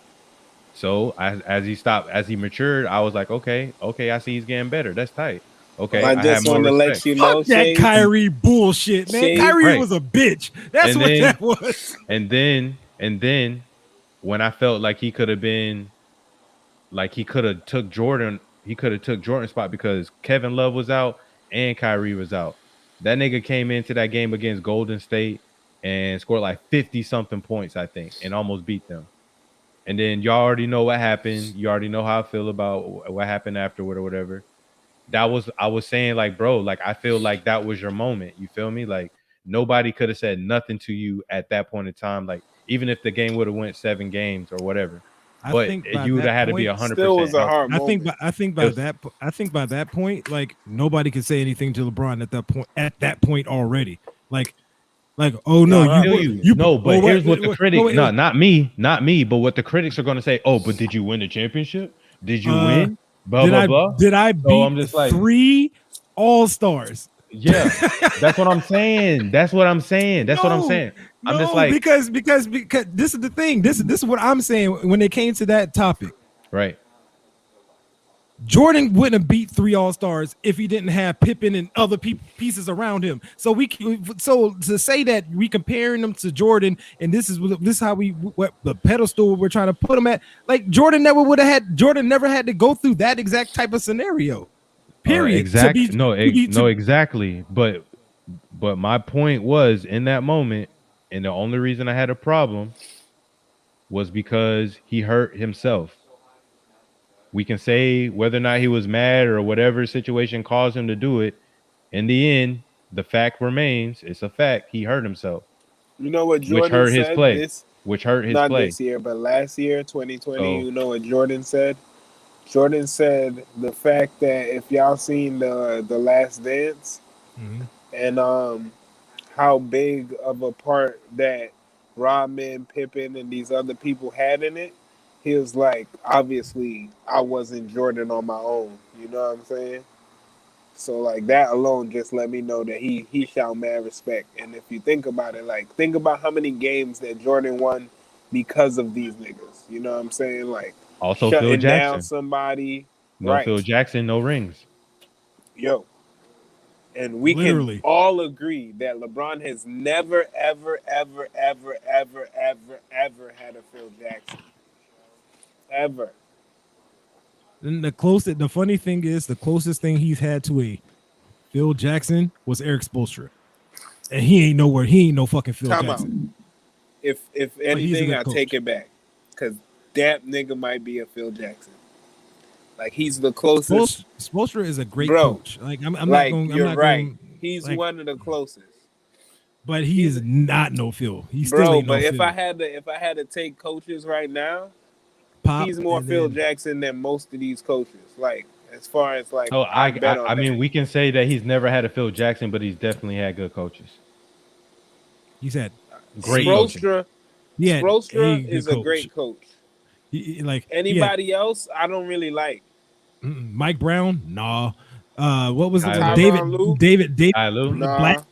So as he matured, I was like, okay, I see he's getting better. That's tight. Okay, I just want to let you know, fuck that Kyrie bullshit, man. Kyrie was a bitch. That's what that was. And then when I felt like he could have been, like he could have took Jordan's spot because Kevin Love was out and Kyrie was out. That nigga came into that game against Golden State and scored like 50-something points, I think, and almost beat them. And then y'all already know what happened. You already know how I feel about what happened afterward or whatever. I was saying, like, bro, like, I feel like that was your moment. You feel me? Like, nobody could have said nothing to you at that point in time. Like, even if the game would have went 7 games or whatever. But you would have had to be 100%. I think by that point, like nobody could say anything to LeBron at that point already. Like, oh no, here's what the critics, not me, but what the critics are going to say. Oh, but did you win the championship? Did you win? Blah blah blah. Did I beat 3 All-Stars? Yeah, that's what I'm saying. That's what I'm saying. I'm just like, because this is the thing. This is what I'm saying when it came to that topic. Right. Jordan wouldn't have beat 3 All-Stars if he didn't have Pippen and other pieces around him. So to say that we comparing them to Jordan and this is how what the pedestal we're trying to put him at. Like Jordan never had to go through that exact type of scenario. Period. Exactly. But my point was, in that moment, and the only reason I had a problem was because he hurt himself. We can say whether or not he was mad or whatever situation caused him to do it. In the end, the fact remains, it's a fact, he hurt himself. You know what Jordan which hurt said? His play. Which hurt his not play. Not this year, but last year, 2020, You know what Jordan said? Jordan said the fact that if y'all seen the Last Dance and how big of a part that Rodman, Pippen, and these other people had in it, he was like, obviously, I wasn't Jordan on my own. You know what I'm saying? So, like, that alone just let me know that he shall mad respect. And if you think about it, like, think about how many games that Jordan won because of these niggas. You know what I'm saying? Like, also shutting Phil Jackson. down somebody. No right. Phil Jackson, no rings. Yo. And we can all agree that LeBron has never, ever, ever, ever, ever, ever, ever had a Phil Jackson. Ever. And the funny thing is, the closest thing he's had to a Phil Jackson was Eric Spoelstra. And he ain't no fucking Phil Jackson. If anything, I take it back. Because that nigga might be a Phil Jackson. Like, he's the closest. Spoelstra is a great coach. Like, I'm like, not going. You're right. He's like, one of the closest. But he is not no Phil. He still ain't no but Phil. if I had to take coaches right now, he's more Phil Jackson than most of these coaches. Like, as far as like, I mean, we can say that he's never had a Phil Jackson, but he's definitely had good coaches. He's had great Spoelstra. Spoelstra is a great coach. Like anybody else, I don't really like. Mike Brown, nah. What was it? Ty Lue? David Ty Lue? Nah,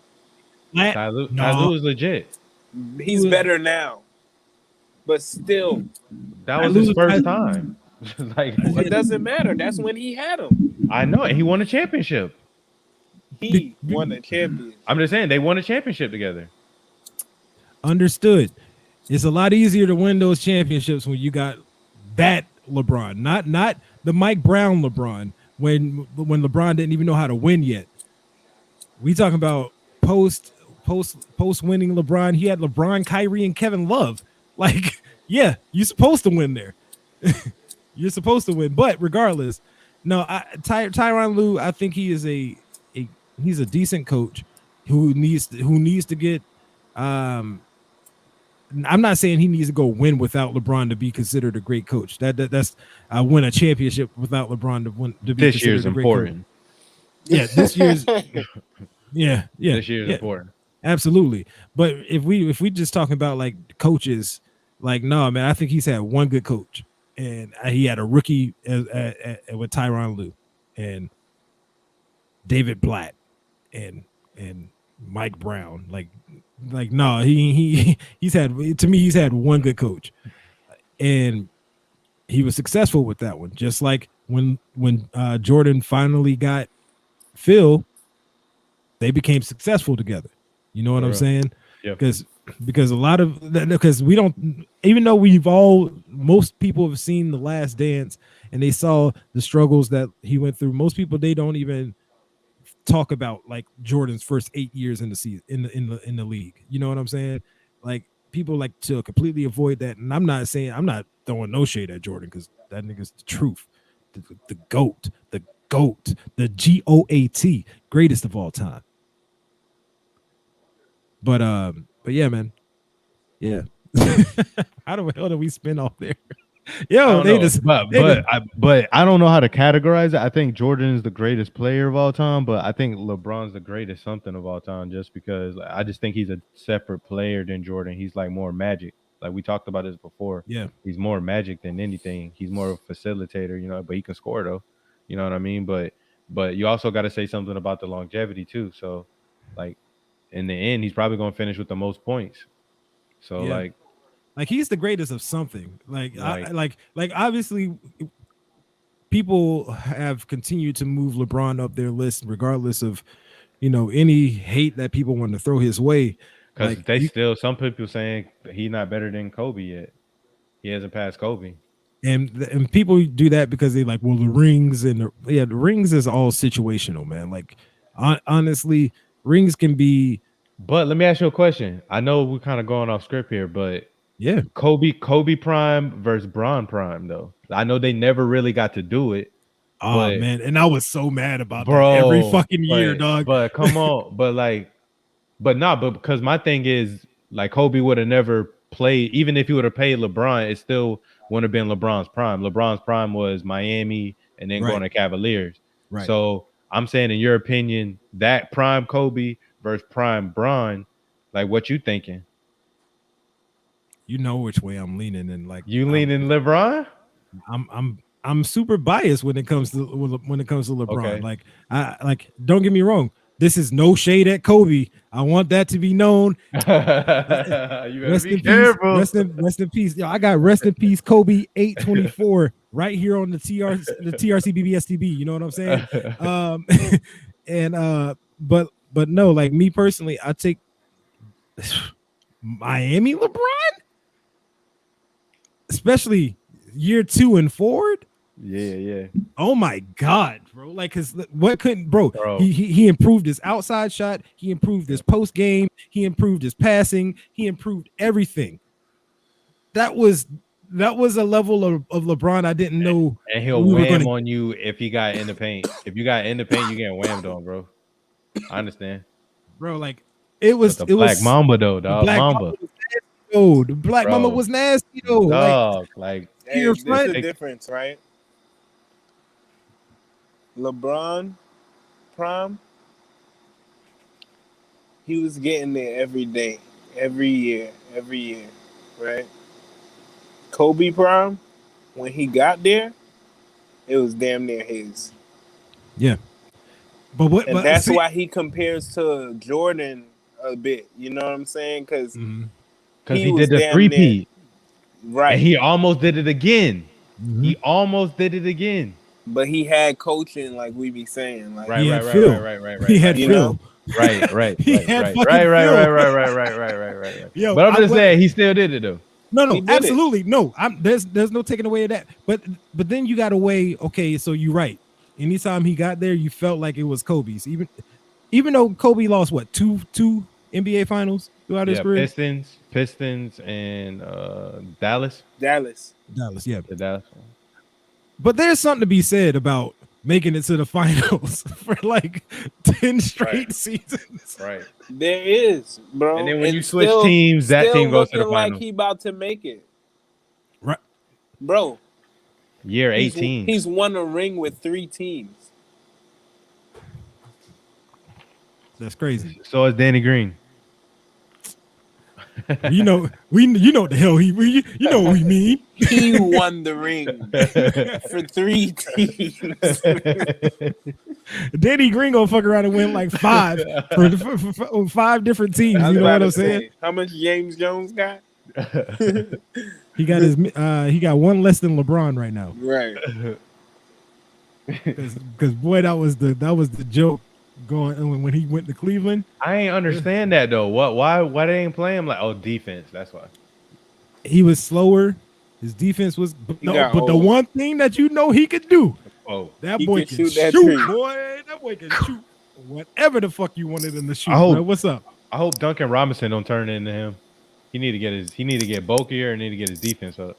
Ty Lue is legit. he's better now, but still, That was his first time. Like, it doesn't matter. That's when he had him. I know it. He won a championship. He won a championship. I'm just saying they won a championship together. Understood. It's a lot easier to win those championships when you got that LeBron, not the Mike Brown LeBron when LeBron didn't even know how to win yet. We talking about post winning LeBron. He had LeBron, Kyrie, and Kevin Love. Like, yeah, you're supposed to win there. You're supposed to win, but regardless, no. Tyronn Lue, I think he is he's a decent coach who needs to get. I'm not saying he needs to go win without LeBron to be considered a great coach. That's win a championship without LeBron to be this year's important. Yeah, this year's. Yeah. This year's important. Absolutely. But if we just talking about like coaches, like no, man, I think he's had one good coach, and he had a rookie with Tyronn Lue and David Blatt and Mike Brown. Like no, he's had one good coach, and he was successful with that one. Just like when Jordan finally got Phil, they became successful together. You know what I'm saying? Yeah. Because a lot of because we don't, even though most people have seen The Last Dance and they saw the struggles that he went through. Most people, they don't even talk about like Jordan's first 8 years in the season in the league. You know what I'm saying? Like people like to completely avoid that. And I'm not throwing no shade at Jordan because that nigga's the truth. The GOAT, the GOAT, greatest of all time. But yeah, man. Yeah. How the hell did we spin off there? Yo, but I don't know how to categorize it. I think Jordan is the greatest player of all time, but I think LeBron's the greatest something of all time just because I just think he's a separate player than Jordan. He's like more magic. Like we talked about this before. Yeah. He's more magic than anything. He's more of a facilitator, but he can score though. You know what I mean? But you also got to say something about the longevity too. So like in the end, he's probably going to finish with the most points. So like he's the greatest of something. Like obviously people have continued to move LeBron up their list regardless of any hate that people want to throw his way. Because some people saying he's not better than Kobe yet. He hasn't passed Kobe. And people do that because they like, well, the rings and the rings is all situational, man. Like honestly, rings can be. But let me ask you a question. I know we're kind of going off script here, but yeah, Kobe prime versus Bron prime though. I know they never really got to do it. Oh man, and I was so mad about that every fucking year, dog. But come on, but because my thing is like Kobe would have never played, even if he would have played LeBron, it still wouldn't have been LeBron's prime. LeBron's prime was Miami and then going to Cavaliers. Right. So I'm saying, in your opinion, that prime Kobe versus prime Bron, like what you thinking? You know which way I'm leaning, and like leaning LeBron. I'm super biased when it comes to LeBron. Okay. Like I don't get me wrong. This is no shade at Kobe. I want that to be known. Rest in peace. Yo, I got rest in peace Kobe 824 right here on the TRC BBSTB. You know what I'm saying? But no, like me personally, I take Miami LeBron, especially year 2 and forward. Yeah. Oh my God, bro! Like, cause what couldn't, bro? He improved his outside shot. He improved his post game. He improved his passing. He improved everything. That was a level of LeBron I didn't know. And he'll wham on you if he got in the paint. If you got in the paint, you getting whammed on, bro. I understand, bro. Like it was Black Mamba though, dog. Mamba. Oh, the Black Mamba was nasty though. Dog, like there's a difference, right? LeBron prime, he was getting there every day, every year, right? Kobe prime, when he got there, it was damn near his. Yeah. And that's why he compares to Jordan a bit. You know what I'm saying? Because he did the three-peat. Right. And he almost did it again. He almost did it again. But he had coaching, like we be saying. Like He had Phil. He had Phil. Right. Yo, but I'm just saying he still did it though. No, absolutely no. There's no taking away of that. But then you got to weigh. Okay, so you're right. Anytime he got there, you felt like it was Kobe's. Even though Kobe lost what two NBA finals throughout his career. Pistons, and Dallas. Yeah. The Dallas. But there's something to be said about making it to the finals for like 10 straight seasons. Right. There is, bro. And then when you switch teams, that team goes to the finals. Like he about to make it. Right. Bro. Year 18. He's won a ring with 3 teams. That's crazy. So is Danny Green. You know what the hell you know what we mean. He won the ring for 3 teams. Danny Green gonna fuck around and win like 5 for 5 different teams. You know what I'm saying? How much James Jones got? He got one less than LeBron right now. Right. Because boy, that was the joke going when he went to Cleveland. I ain't understand that though. Why they ain't playing him? Like, oh, defense. That's why. He was slower. His defense was the one thing that you know he could do. Oh, that boy can shoot, boy. That boy can shoot whatever the fuck you wanted him to shoot. Bro. What's up? I hope Duncan Robinson don't turn into him. He need to get bulkier and need to get his defense up.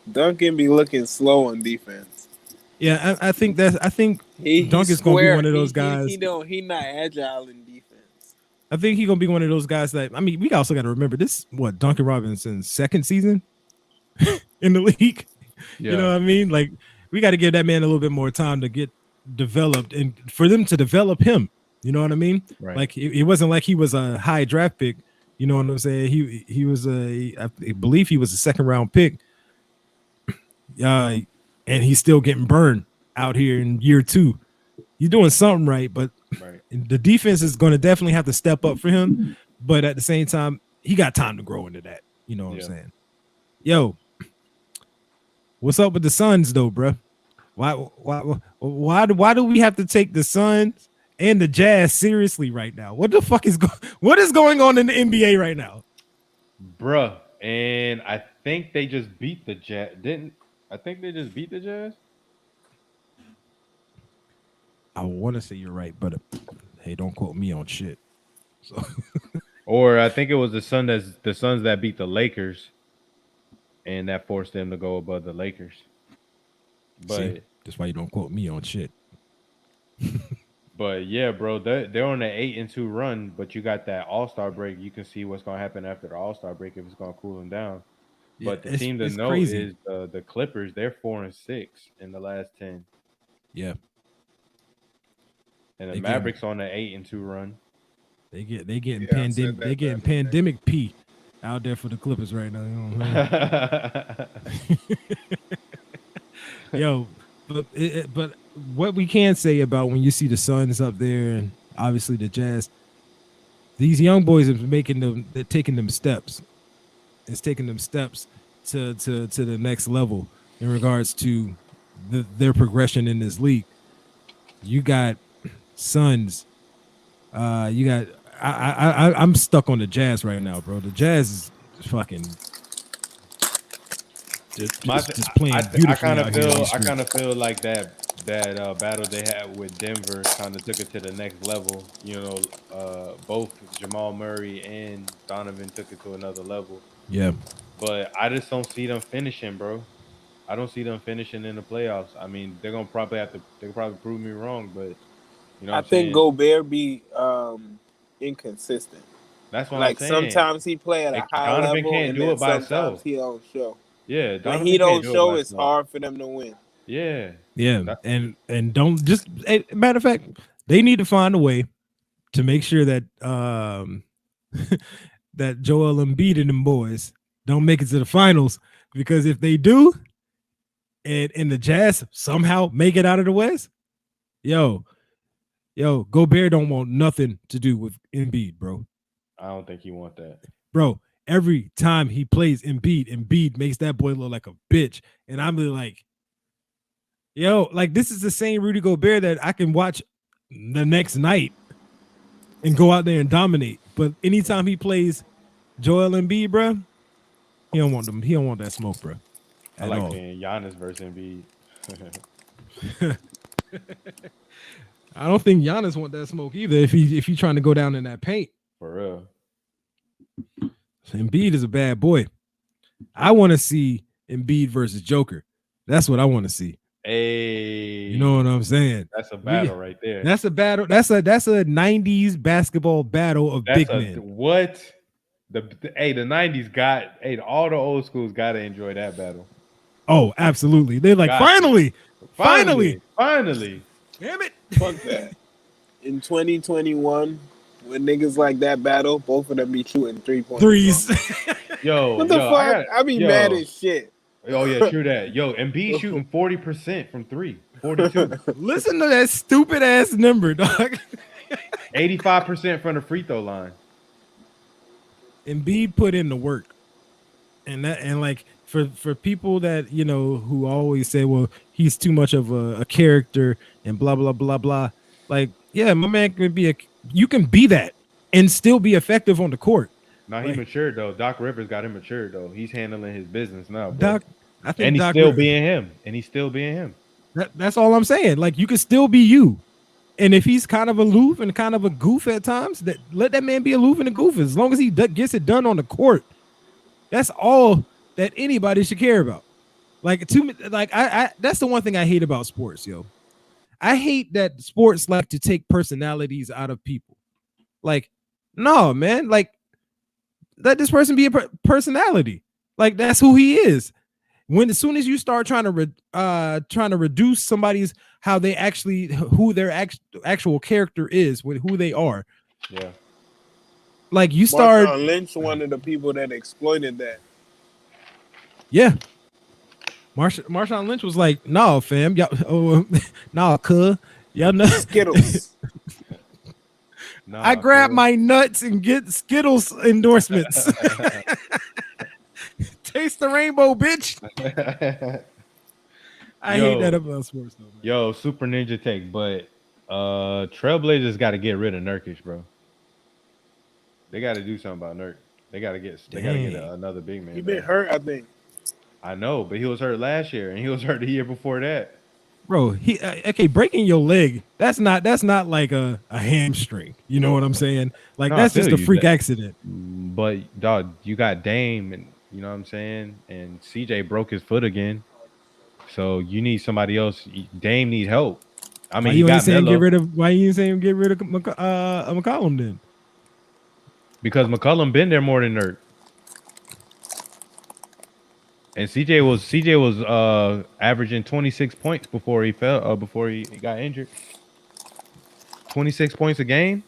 Duncan be looking slow on defense. Yeah, I think Duncan's gonna be one of those guys. He not agile in defense. I think he's gonna be one of those guys that we also got to remember this. What, Duncan Robinson's second season in the league? Yeah. You know what I mean? Like, we got to give that man a little bit more time to get developed and for them to develop him. You know what I mean? Right. Like it wasn't like he was a high draft pick. You know what I'm saying? He was I believe he was a 2nd round pick. And he's still getting burned out here in year 2. You're doing something right, but the defense is going to definitely have to step up for him. But at the same time, he got time to grow into that. You know what I'm saying? Yo, what's up with the Suns though, bro? Why do we have to take the Suns and the Jazz seriously right now? What the fuck is going on in the NBA right now, bruh? And I think they just beat the Jazz. I think they just beat the Jazz. I want to say you're right, but hey, don't quote me on shit. So, or I think it was the Suns that beat the Lakers, and that forced them to go above the Lakers. But see, that's why you don't quote me on shit. But yeah, bro, they're on an 8-2 run. But you got that All-Star break. You can see what's gonna happen after the All-Star break if it's gonna cool them down. But the team to know is the Clippers. They're 4-6 in the last 10. Yeah. And the Mavericks on an 8-2 run. They getting pandemic P out there for the Clippers right now. You know what I'm Yo, but what we can say about when you see the Suns up there and obviously the Jazz, these young boys they're taking them steps. It's taking them steps to the next level in regards to their progression in this league. You got Suns. I'm stuck on the Jazz right now, bro. The Jazz is fucking just playing beautifully. I kind of feel like that battle they had with Denver kind of took it to the next level. You know, both Jamal Murray and Donovan took it to another level. Yeah. But I just don't see them finishing, bro. I don't see them finishing in the playoffs. I mean, they'll probably prove me wrong, but you know, I think Gobert be inconsistent. That's what I'm saying. Sometimes he play at a high level, can't do it by himself. He don't show. Yeah, when he don't show, it's hard for them to win. Yeah, and don't just. Matter of fact, they need to find a way to make sure that that Joel Embiid and them boys don't make it to the finals, because if they do, and the Jazz somehow make it out of the West, yo, Yo, Gobert don't want nothing to do with Embiid, bro. I don't think he want that. Bro, every time he plays Embiid makes that boy look like a bitch. And I'm like, yo, like this is the same Rudy Gobert that I can watch the next night and go out there and dominate. But anytime he plays Joel Embiid, bro, he don't want them. He don't want that smoke, bro. I like seeing Giannis versus Embiid. I don't think Giannis want that smoke either. If he trying to go down in that paint, for real. Embiid is a bad boy. I want to see Embiid versus Joker. That's what I want to see. Hey, you know what I'm saying? That's a battle right there. That's a battle. That's a 90s basketball battle of big men. What? The 90s got all the old schools got to enjoy that battle. Oh, absolutely. They're like, finally. Damn it. Fuck that. In 2021, when niggas like that battle, both of them be shooting 3-point threes. Yo, what the fuck? I be mad as shit. Oh yeah, true that. Yo, Embiid shooting 40% from 3. 42. Listen to that stupid ass number, dog. 85% from the free throw line. Embiid put in the work. And like for people that, you know, who always say, well, he's too much of a character and blah blah blah blah. Like, yeah, my man could be you can be that and still be effective on the court. Now he matured though. Doc Rivers got him matured though. He's handling his business now. Bro. He's still being him. And he's still being him. That's all I'm saying. Like, you can still be you. And if he's kind of aloof and kind of a goof at times, let that man be aloof and a goof. As long as he gets it done on the court, that's all that anybody should care about. Like, that's the one thing I hate about sports, yo. I hate that sports like to take personalities out of people. Like, no, man. Like, let this person be a personality. Like, that's who he is. As soon as you start trying to reduce somebody's who their actual character is with who they are, yeah, like you start. Marshawn Lynch, one of the people that exploited that. Yeah, Marshawn Lynch was like, "No, fam, y'all, nah, cuh, y'all know Skittles." I grab my nuts and get Skittles endorsements. Taste the rainbow, bitch. I hate that about sports though. Man. Yo, super ninja take, but Trailblazers got to get rid of Nurkic, bro. They got to do something about Nurk. They got to get another big man. He been hurt, I think. I know, but he was hurt last year, and he was hurt the year before that. Bro, breaking your leg, that's not like a hamstring. You know what I'm saying? Like, that's just a freak accident. But dog, you got Dame, and you know what I'm saying? And CJ broke his foot again. So you need somebody else. Dame needs help. I mean, why you ain't saying get rid of McCollum then? Because McCollum been there more than Nurk. And CJ was averaging 26 points before he got injured. 26 points a game?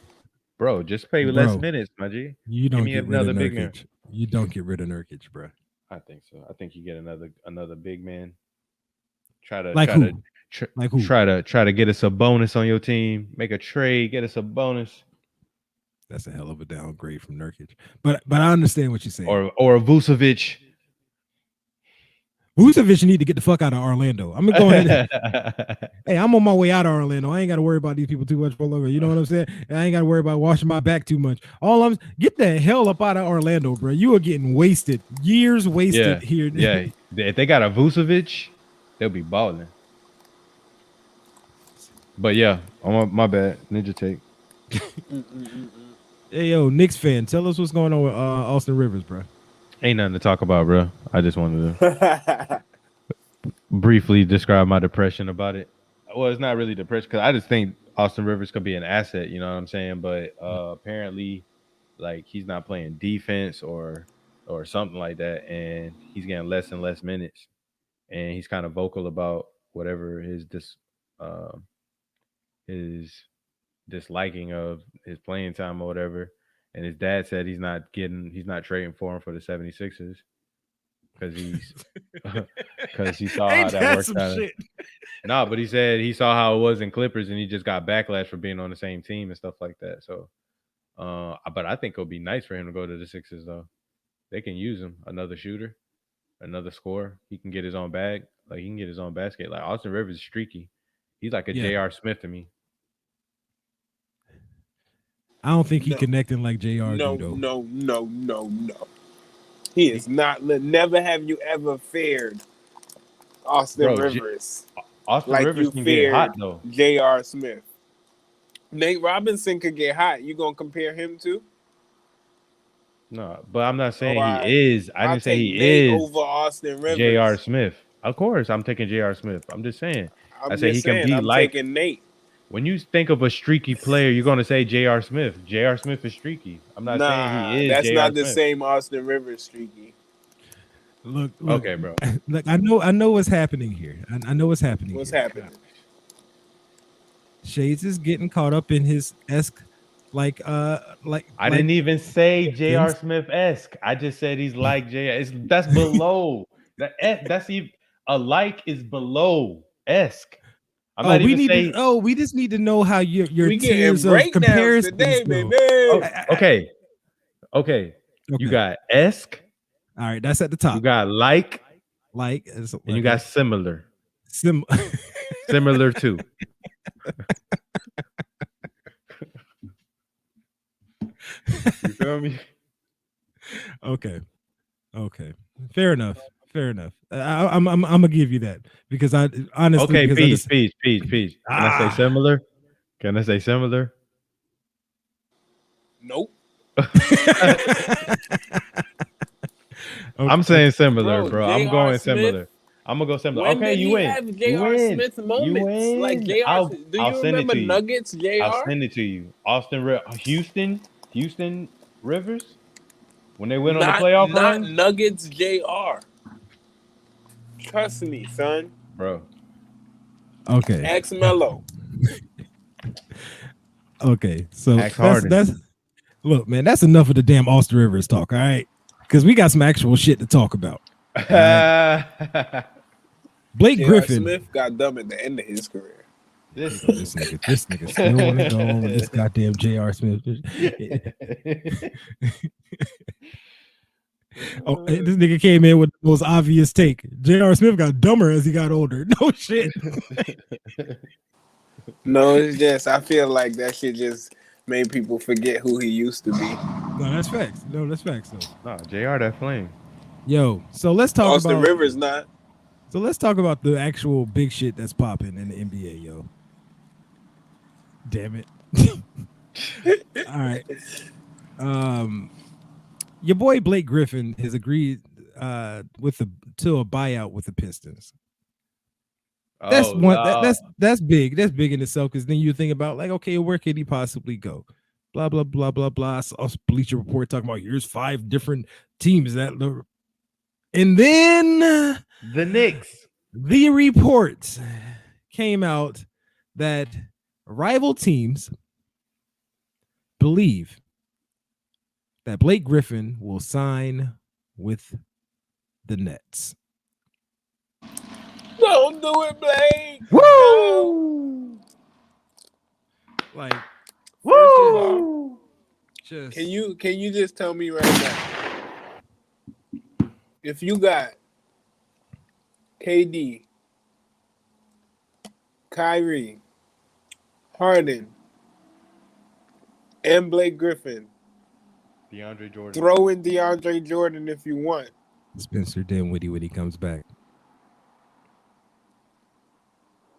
Bro, just play with less minutes, my G. You don't get another big man. You don't get rid of Nurkic, bro. I think so. I think you get another big man. Try to get us a bonus on your team. Make a trade, get us a bonus. That's a hell of a downgrade from Nurkic. But I understand what you're saying. Or a Vucevic. Vucevic need to get the fuck out of Orlando. I'm gonna go ahead. Hey, I'm on my way out of Orlando. I ain't got to worry about these people too much for longer. You know what I'm saying? I ain't got to worry about washing my back too much. Get the hell up out of Orlando, bro. You are getting wasted. Years wasted here. Yeah. If they got a Vucevic, they'll be balling. But yeah, my bad. Ninja take. Hey, yo, Knicks fan, tell us what's going on with Austin Rivers, bro. Ain't nothing to talk about, bro. I just wanted to briefly describe my depression about it. Well, it's not really depression because I just think Austin Rivers could be an asset. You know what I'm saying? But apparently, like, he's not playing defense or something like that, and he's getting less and less minutes. And he's kind of vocal about whatever his disliking of his playing time or whatever. And his dad said he's not trading for him for the 76ers. because he saw how that worked out. No, but he said he saw how it was in Clippers, and he just got backlash for being on the same team and stuff like that. So, but I think it'll be nice for him to go to the Sixers, though. They can use him, another shooter, another scorer. He can get his own bag, like he can get his own basket. Like Austin Rivers is streaky. He's like a J.R. Smith to me. I don't think he connecting like JR No, do, though. No. He is not. Never have you ever feared Austin Rivers. Austin like Rivers you can feared get hot though. J.R. Smith. Nate Robinson could get hot. You gonna compare him to? No, but I'm not saying he is. I didn't say he Nate is over Austin Rivers. J.R. Smith. Of course, I'm taking J.R. Smith. I'm just saying. I'm taking Nate. When you think of a streaky player, you're going to say J.R. Smith. J.R. Smith is streaky. I'm not saying he is. That's J.R. not the same Austin Rivers streaky. Look, okay, bro. Look, I know what's happening here. I know what's happening. What's happening? Shades is getting caught up in his esque, like I didn't even say J.R. Smith-esque. I just said he's like J.R. That's below. That's even a like is below esque. We just need to know how your tiers of comparison today, baby. Okay. You got esque. All right, that's at the top. You got like, and you got similar. Similar to. You feel me? Okay. Fair enough. I'm gonna give you that because I honestly. Okay, peace. Can I say similar? Nope. I'm saying similar, bro. I'm going similar. I'm gonna go similar. Okay, you win. Have J.R. Smith moments like J.R. Do you remember Nuggets? J.R. I'll send it to you. Houston Rivers when they went on the playoff run. Not Nuggets. J.R. Trust me, son. Bro. Okay. Ask Melo. Okay, so that's look, man. That's enough of the damn Austin Rivers talk. All right, because we got some actual shit to talk about. Blake Griffin Smith got dumb at the end of his career. This nigga still want to go on with this goddamn J.R. Smith. Oh, this nigga came in with the most obvious take. J.R. Smith got dumber as he got older. No shit. No, it's just I feel like that shit just made people forget who he used to be. No, that's facts. Though. No, JR that flame. Yo, so let's talk Austin about Rivers not. So let's talk about the actual big shit that's popping in the NBA, yo. Damn it. All right. Your boy Blake Griffin has agreed to a buyout with the Pistons. That's that's big. That's big in itself because then you think about like, okay, where could he possibly go? Blah blah blah blah blah. So Bleacher Report talking about here's 5 different teams that, and then the Knicks. The reports came out that rival teams believe that Blake Griffin will sign with the Nets. Don't do it, Blake. Woo! Like, woo! Just can you just tell me right now, if you got KD, Kyrie, Harden, and Blake Griffin, DeAndre Jordan. Throw in DeAndre Jordan if you want. Spencer Dinwiddie when he comes back.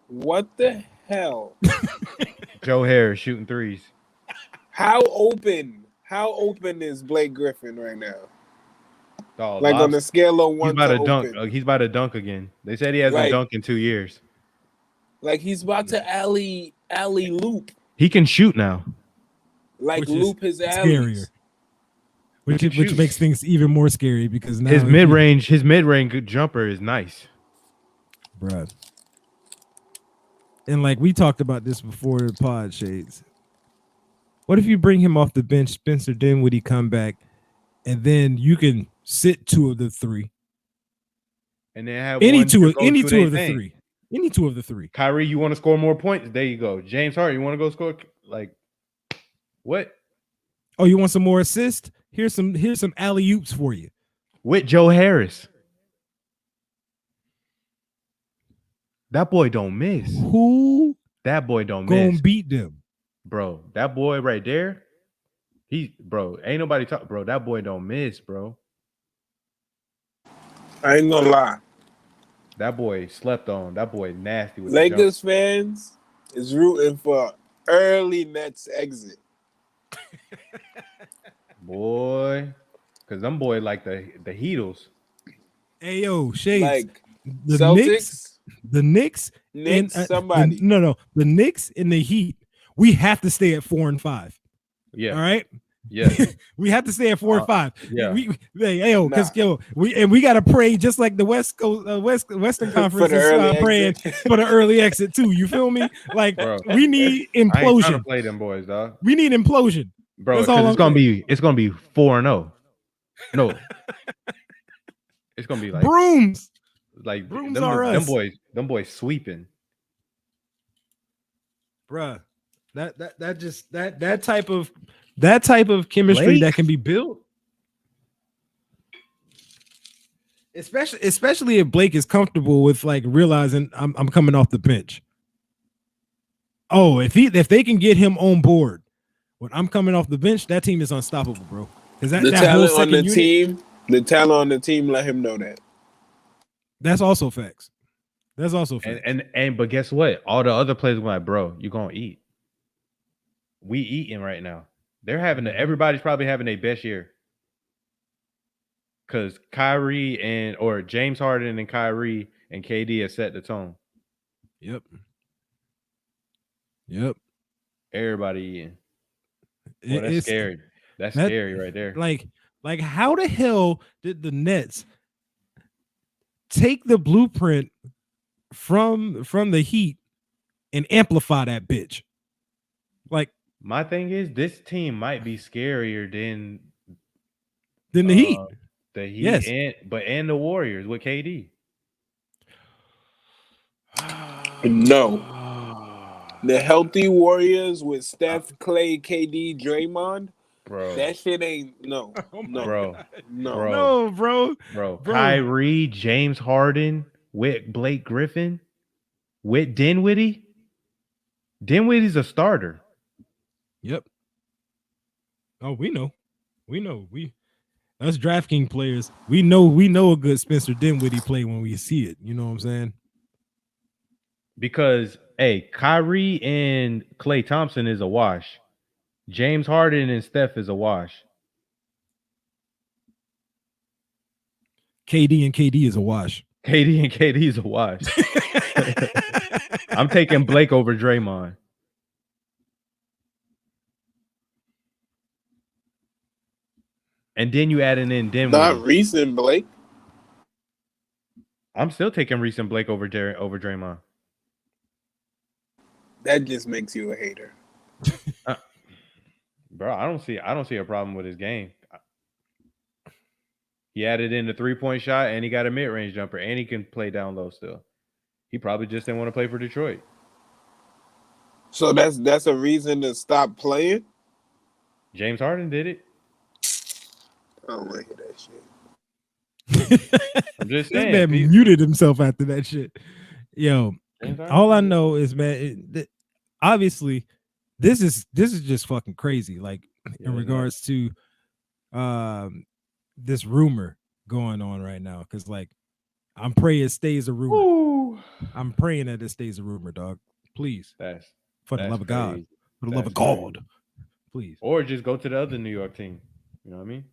What the hell? Joe Harris shooting threes. How open is Blake Griffin right now? Oh, like on a scale of 1 to dunk. He's about to dunk again. They said he hasn't dunked in 2 years. Like he's about to alley loop. He can shoot now. Like loop his alleys. Which makes things even more scary because now his mid range jumper is nice, bruh. And like we talked about this before the pod, Shades. What if you bring him off the bench, Spencer Dinwiddie come back, and then you can sit 2 of the 3, and then have Any one two to of the thing. three. Any two of the three. Kyrie, you want to score more points? There you go. James Harden, you want to go score? Like what? Oh, you want some more assists? Here's some alley oops for you. With Joe Harris. That boy don't miss. Who? That boy don't gonna miss. beat them, bro. That boy right there. Bro. Ain't nobody talk, bro. That boy don't miss, bro. I ain't gonna lie. That boy slept on. That boy nasty with Lakers fans is rooting for early Nets exit. Boy, because them boy like the Heatles. Hey yo, Shades. Like the Celtics, Knicks, somebody. The Knicks and the Heat. We have to stay at 4 and 5. Yeah. All right. Yeah. We have to stay at 4 and 5. Yeah. We gotta pray just like the West Coast, Western Conference is praying for the early exit too. You feel me? Like bro, we need implosion. I ain't trying to play them boys, dog. We need implosion, bro. Because it's gonna be 4-0. No, it's gonna be like brooms. Like brooms them boys sweeping, bruh. That type of chemistry Blake? that can be built, especially if Blake is comfortable with like realizing I'm coming off the bench. Oh, if they can get him on board when I'm coming off the bench, that team is unstoppable, bro. Because the talent on the team, let him know that. That's also facts. That's also facts. And but guess what? All the other players were like, bro, you gonna eat. We eating right now. Everybody's probably having their best year. Because Kyrie or James Harden and Kyrie and KD have set the tone. Yep. Everybody eating. Well, that's scary. That's scary right there. Like how the hell did the Nets take the blueprint from the Heat and amplify that bitch? Like, my thing is, this team might be scarier than the Heat. The Heat, yes. and the Warriors with KD. No. The healthy Warriors with Steph, Clay, KD, Draymond. Bro, that shit ain't no. Bro. Kyrie, James Harden with Blake Griffin, with Dinwiddie. Dinwiddie's a starter. Yep. Oh, we know. Us DraftKings players, we know a good Spencer Dinwiddie play when we see it. You know what I'm saying? Because Kyrie and Klay Thompson is a wash. James Harden and Steph is a wash. KD is a wash. KD is a wash. I'm taking Blake over Draymond. And then you adding in Dinwiddie. Not recent Blake. I'm still taking recent Blake over Draymond. That just makes you a hater. Bro, I don't see a problem with his game. He added in the 3-point shot and he got a mid-range jumper and he can play down low still. He probably just didn't want to play for Detroit. So that's a reason to stop playing? James Harden did it. I don't want to hear that shit. I'm just saying. This man muted himself after that shit. Yo, all I know is, man, obviously, this is just fucking crazy. Like in regards to this rumor going on right now, because like I'm praying it stays a rumor. Ooh. I'm praying that it stays a rumor, dog. Please, for the love of God, for the love of God, please. Or just go to the other New York team. You know what I mean?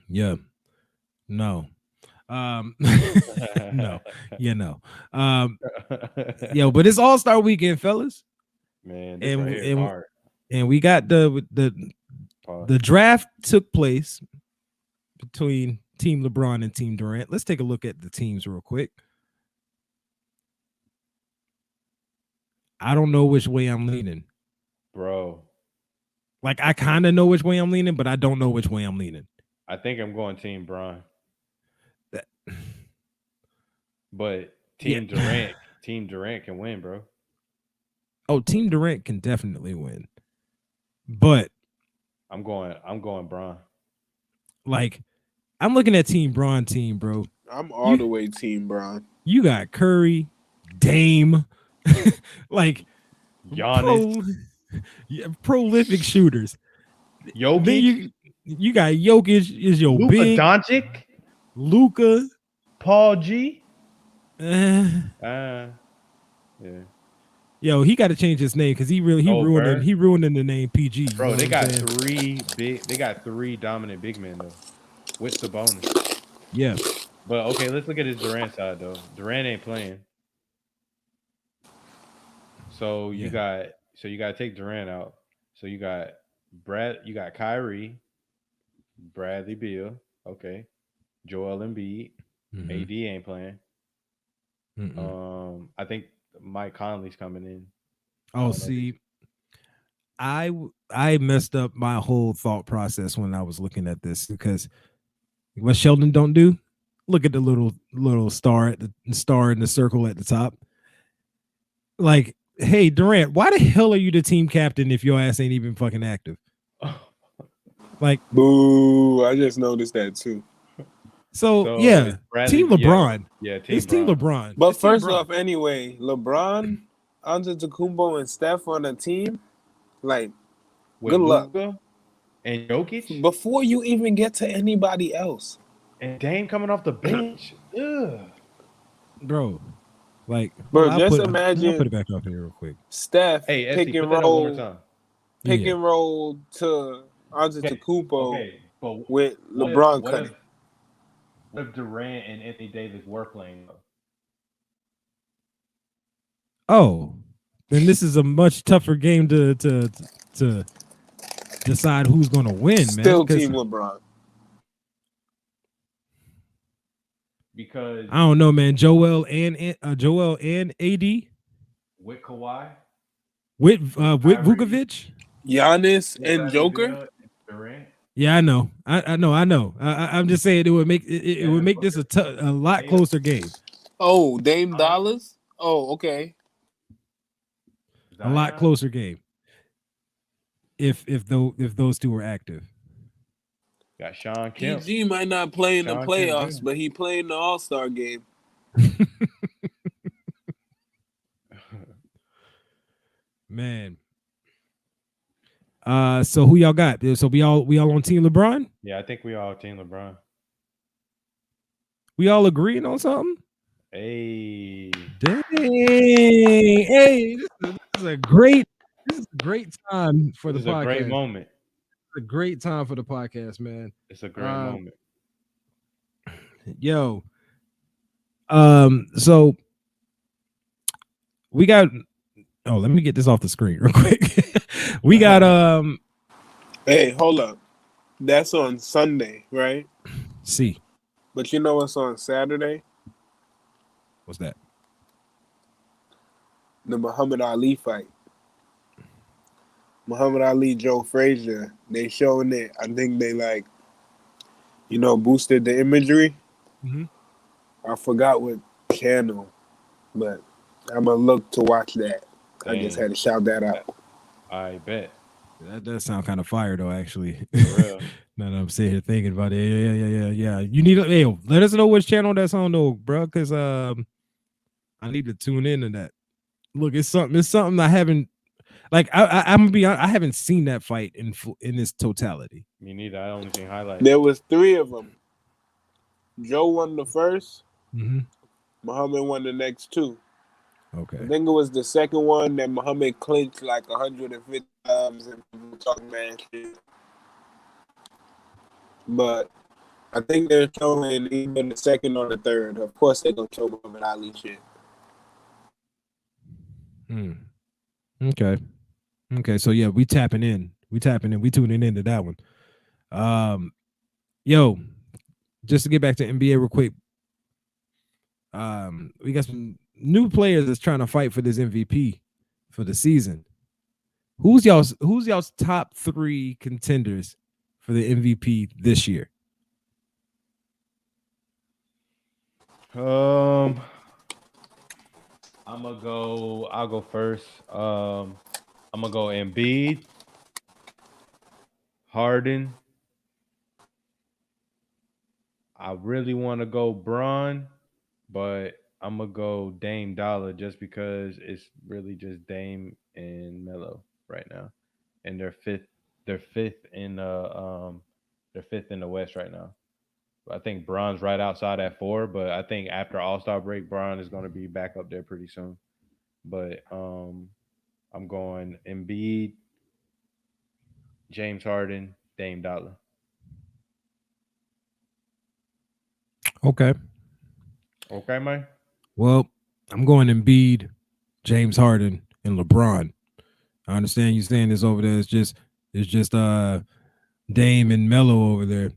Yeah. No. No. Yeah, no. Yo, but it's All-Star weekend, fellas. Man, and we got the draft took place between Team LeBron and Team Durant. Let's take a look at the teams real quick. I don't know which way I'm leaning. Bro. Like, I kind of know which way I'm leaning, but I don't know which way I'm leaning. I think I'm going Team Bron. But Team Durant can win, bro. Oh, Team Durant can definitely win. But I'm going Bron. like, I'm looking at Team Bron team, bro. I'm all the way Team Bron. You got Curry, Dame, like Giannis, prolific shooters. Jokic. Then you got Jokic is your Luka big Doncic, Luka, Paul G. yeah. Yo, he got to change his name because he ruining the name PG. Bro, they got three dominant big men though, with Sabonis. Yeah, but okay, let's look at his Durant side though. Durant ain't playing, so you got to take Durant out. So you got Kyrie, Bradley Beal, okay, Joel Embiid, AD ain't playing. I think Mike Conley's coming in. Oh, see, I messed up my whole thought process when I was looking at this because what Sheldon don't do, look at the little star star in the circle at the top. Like, hey Durant, why the hell are you the team captain if your ass ain't even fucking active? Like, boo! I just noticed that too. So yeah, Team LeBron. Yeah, it's Team LeBron. But first off, anyway, LeBron, Antetokounmpo, and Steph on a team, like, with good luck. Luka and Jokic before you even get to anybody else. And Dame coming off the bench, bro. Like, bro, just imagine. I'll put it back up here real quick. Steph pick and roll to Antetokounmpo with LeBron cutting. What if Durant and Anthony Davis were playing though? Oh, then this is a much tougher game to decide who's going to win, man. Still Team LeBron. Because I don't know, man. Joel and AD with Kawhi, with Vukovic, Giannis, and Joker. Durant. Yeah, I know. I know. I'm just saying it would make it would make this a lot closer game. Oh, Dame Dollars. Oh, okay. A lot closer game. If those two were active. Got Sean Kemp. PG might not play in the playoffs, but he played in the All-Star game. Man. So who y'all got? So we all on Team LeBron? Yeah, I think we all Team LeBron. We all agreeing on something? Hey. Dang. Hey, this is a great time for the podcast. This is a great moment. It's a great time for the podcast, man. It's a great moment. Yo. So we got let me get this off the screen real quick. We got hey, hold up. That's on Sunday, right? See. But you know what's on Saturday? What's that? The Muhammad Ali fight. Muhammad Ali, Joe Frazier. They showing it. I think they boosted the imagery. Mm-hmm. I forgot what channel, but I'm gonna look to watch that. Dang. I just had to shout that out. I bet. That does sound kind of fire though, actually. For real. Now that I'm sitting here thinking about it. Yeah. You need let us know which channel that's on though, bro, because I need to tune into that. Look, it's something I haven't I'm gonna be honest, I haven't seen that fight in its totality. Me neither. I only seen highlights. There was 3 of them. Joe won the first. Mm-hmm. Muhammad won the next 2. Okay. I think it was the second one that Muhammad clinched like 150 times and people talking man shit. But I think they're showing either the second or the third. Of course, they're gonna show Muhammad Ali shit. Okay. So yeah, we tapping in. We tuning into that one. Yo, just to get back to NBA real quick. We got some new players that's trying to fight for this MVP for the season. Who's y'all's top 3 contenders for the MVP this year? I'll go first. I'm gonna go Embiid, Harden. I really want to go Bron, but I'm gonna go Dame Dollar just because it's really just Dame and Melo right now, and they're fifth in the West right now. I think Bron's right outside at 4, but I think after All-Star break, Bron is going to be back up there pretty soon. But I'm going Embiid, James Harden, Dame Dollar. Okay. Okay, man. Well, I'm going Embiid, James Harden, and LeBron. I understand you saying this over there. It's just Dame and Melo over there.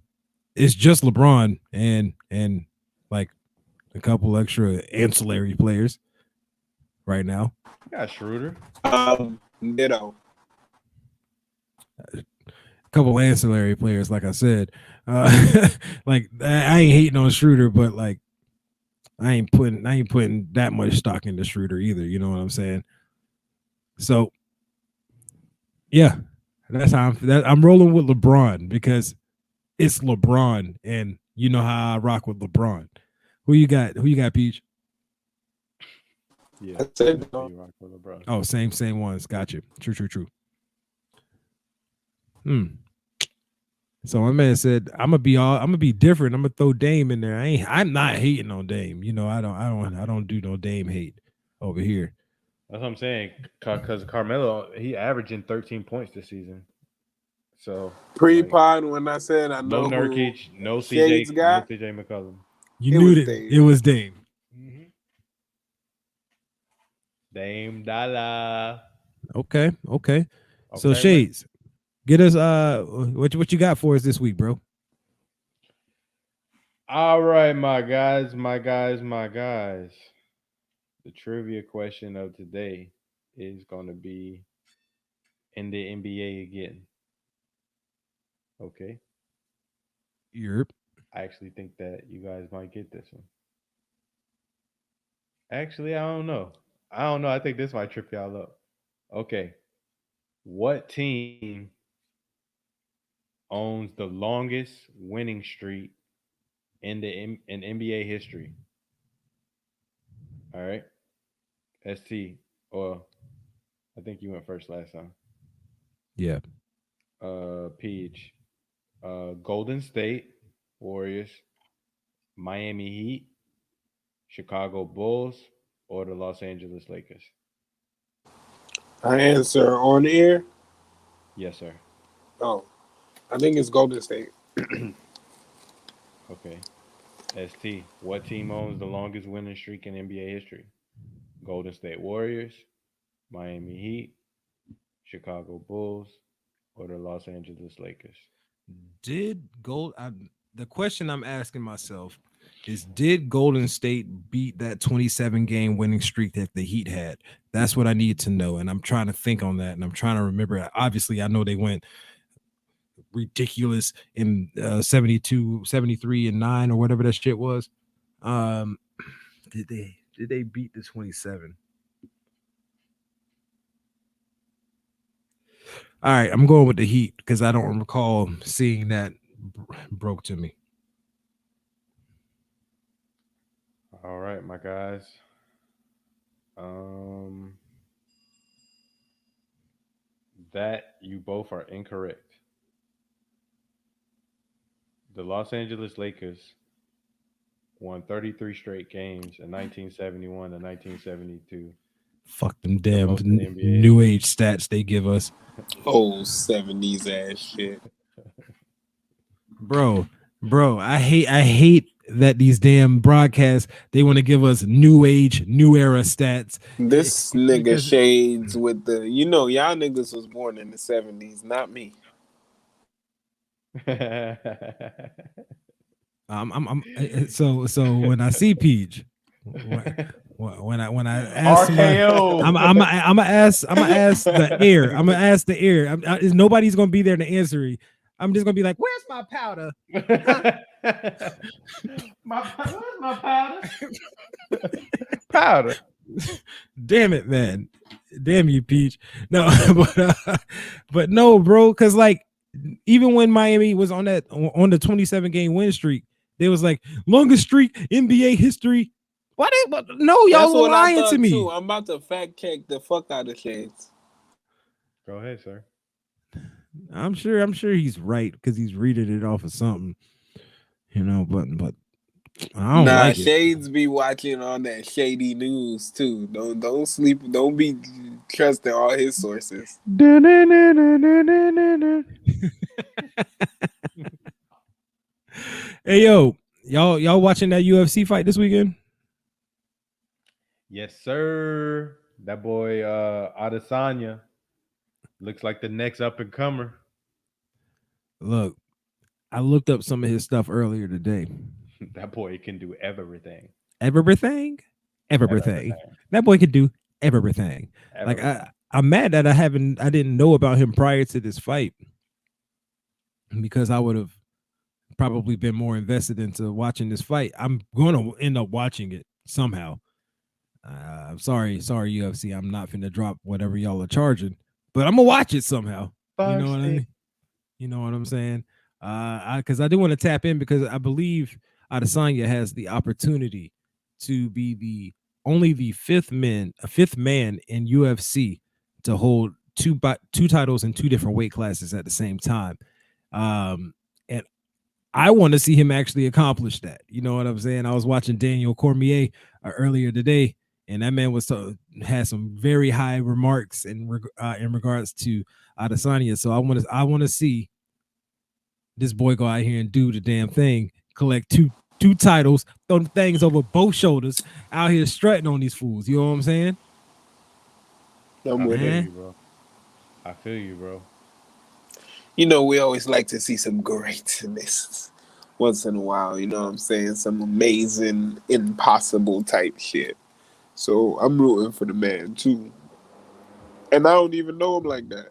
It's just LeBron and like a couple extra ancillary players right now. You got Schroeder. Ditto. A couple ancillary players, like I said. Like I ain't hating on Schroeder, but like I ain't putting that much stock into Schroeder either. You know what I'm saying? So yeah, that's how I'm rolling with LeBron because it's LeBron, and you know how I rock with LeBron. Who you got, Peach? Yeah. I said You rock with LeBron. Oh, same ones. Got you. True. So my man said, I'm gonna be different. I'm gonna throw Dame in there. I'm not hating on Dame. You know, I don't do no Dame hate over here. That's what I'm saying. Because Carmelo, he averaging 13 points this season. So pre-pod when I said I know no Nurkic, no Shades CJ, got. no CJ McCollum. You knew that it was Dame. Mm-hmm. Dame Dollar. Okay. So Shades, get us what you got for us this week, bro? All right, my guys. The trivia question of today is going to be in the NBA again. Okay. Europe. I actually think that you guys might get this one. Actually, I don't know. I think this might trip y'all up. Okay. What team owns the longest winning streak in NBA history? All right. ST, or I think you went first last time. Yeah. Peach. Golden State Warriors, Miami Heat, Chicago Bulls, or the Los Angeles Lakers? I answer on air. Yes, sir. Oh, I think it's Golden State. Okay. ST, what team owns the longest winning streak in NBA history? Golden State Warriors, Miami Heat, Chicago Bulls, or the Los Angeles Lakers? The question I'm asking myself is, did Golden State beat that 27 game winning streak that the Heat had? That's what I need to know, and I'm trying to think on that, and I'm trying to remember. Obviously, I know they went ridiculous in 72, 73, and 9 or whatever that shit was. Did they beat the 27? All right, I'm going with the Heat because I don't recall seeing that broke to me. All right, my guys. That you both are incorrect. The Los Angeles Lakers won 33 straight games in 1971 and 1972. Fuck them damn new age stats they give us. Old 70s ass shit. Bro, I hate that these damn broadcasts, they want to give us new age, new era stats. This nigga Shades with the, y'all niggas was born in the 70s, not me. So when I see Peach, when I ask I'm gonna ask the air. I'm gonna ask the air. Nobody's gonna be there to answer it. I'm just gonna be like, "Where's my powder? Where's my powder? Powder. Damn it, man. Damn you, Peach. No, but no, bro, because like even when Miami was on the 27-game win streak, they was like longest streak NBA history. Why they? No, y'all were lying to me. Too. I'm about to fact check the fuck out of Shades. Go ahead, sir. I'm sure he's right because he's reading it off of something, but I don't like Shades be watching on that shady news too. Don't sleep. Don't be trusting all his sources. Hey yo, y'all watching that UFC fight this weekend? Yes, sir. That boy Adesanya looks like the next up and comer. Look, I looked up some of his stuff earlier today. That boy can do everything. Everything. That boy can do everything. Like I'm mad that I didn't know about him prior to this fight, because I would have probably been more invested into watching this fight. I'm going to end up watching it somehow. I'm sorry, UFC. I'm not finna drop whatever y'all are charging, but I'm gonna watch it somehow. You know what I mean? You know what I'm saying? Because I do want to tap in, because I believe Adesanya has the opportunity to be the fifth man in UFC to hold two titles in two different weight classes at the same time. And I want to see him actually accomplish that. You know what I'm saying? I was watching Daniel Cormier earlier today, and that man had some very high remarks in regards to Adesanya. So I want to see this boy go out here and do the damn thing, collect two titles, throw the things over both shoulders, out here strutting on these fools. You know what I'm saying? I feel you, bro. You know, we always like to see some greatness once in a while. You know what I'm saying? Some amazing, impossible type shit. So I'm rooting for the man too. And I don't even know him like that.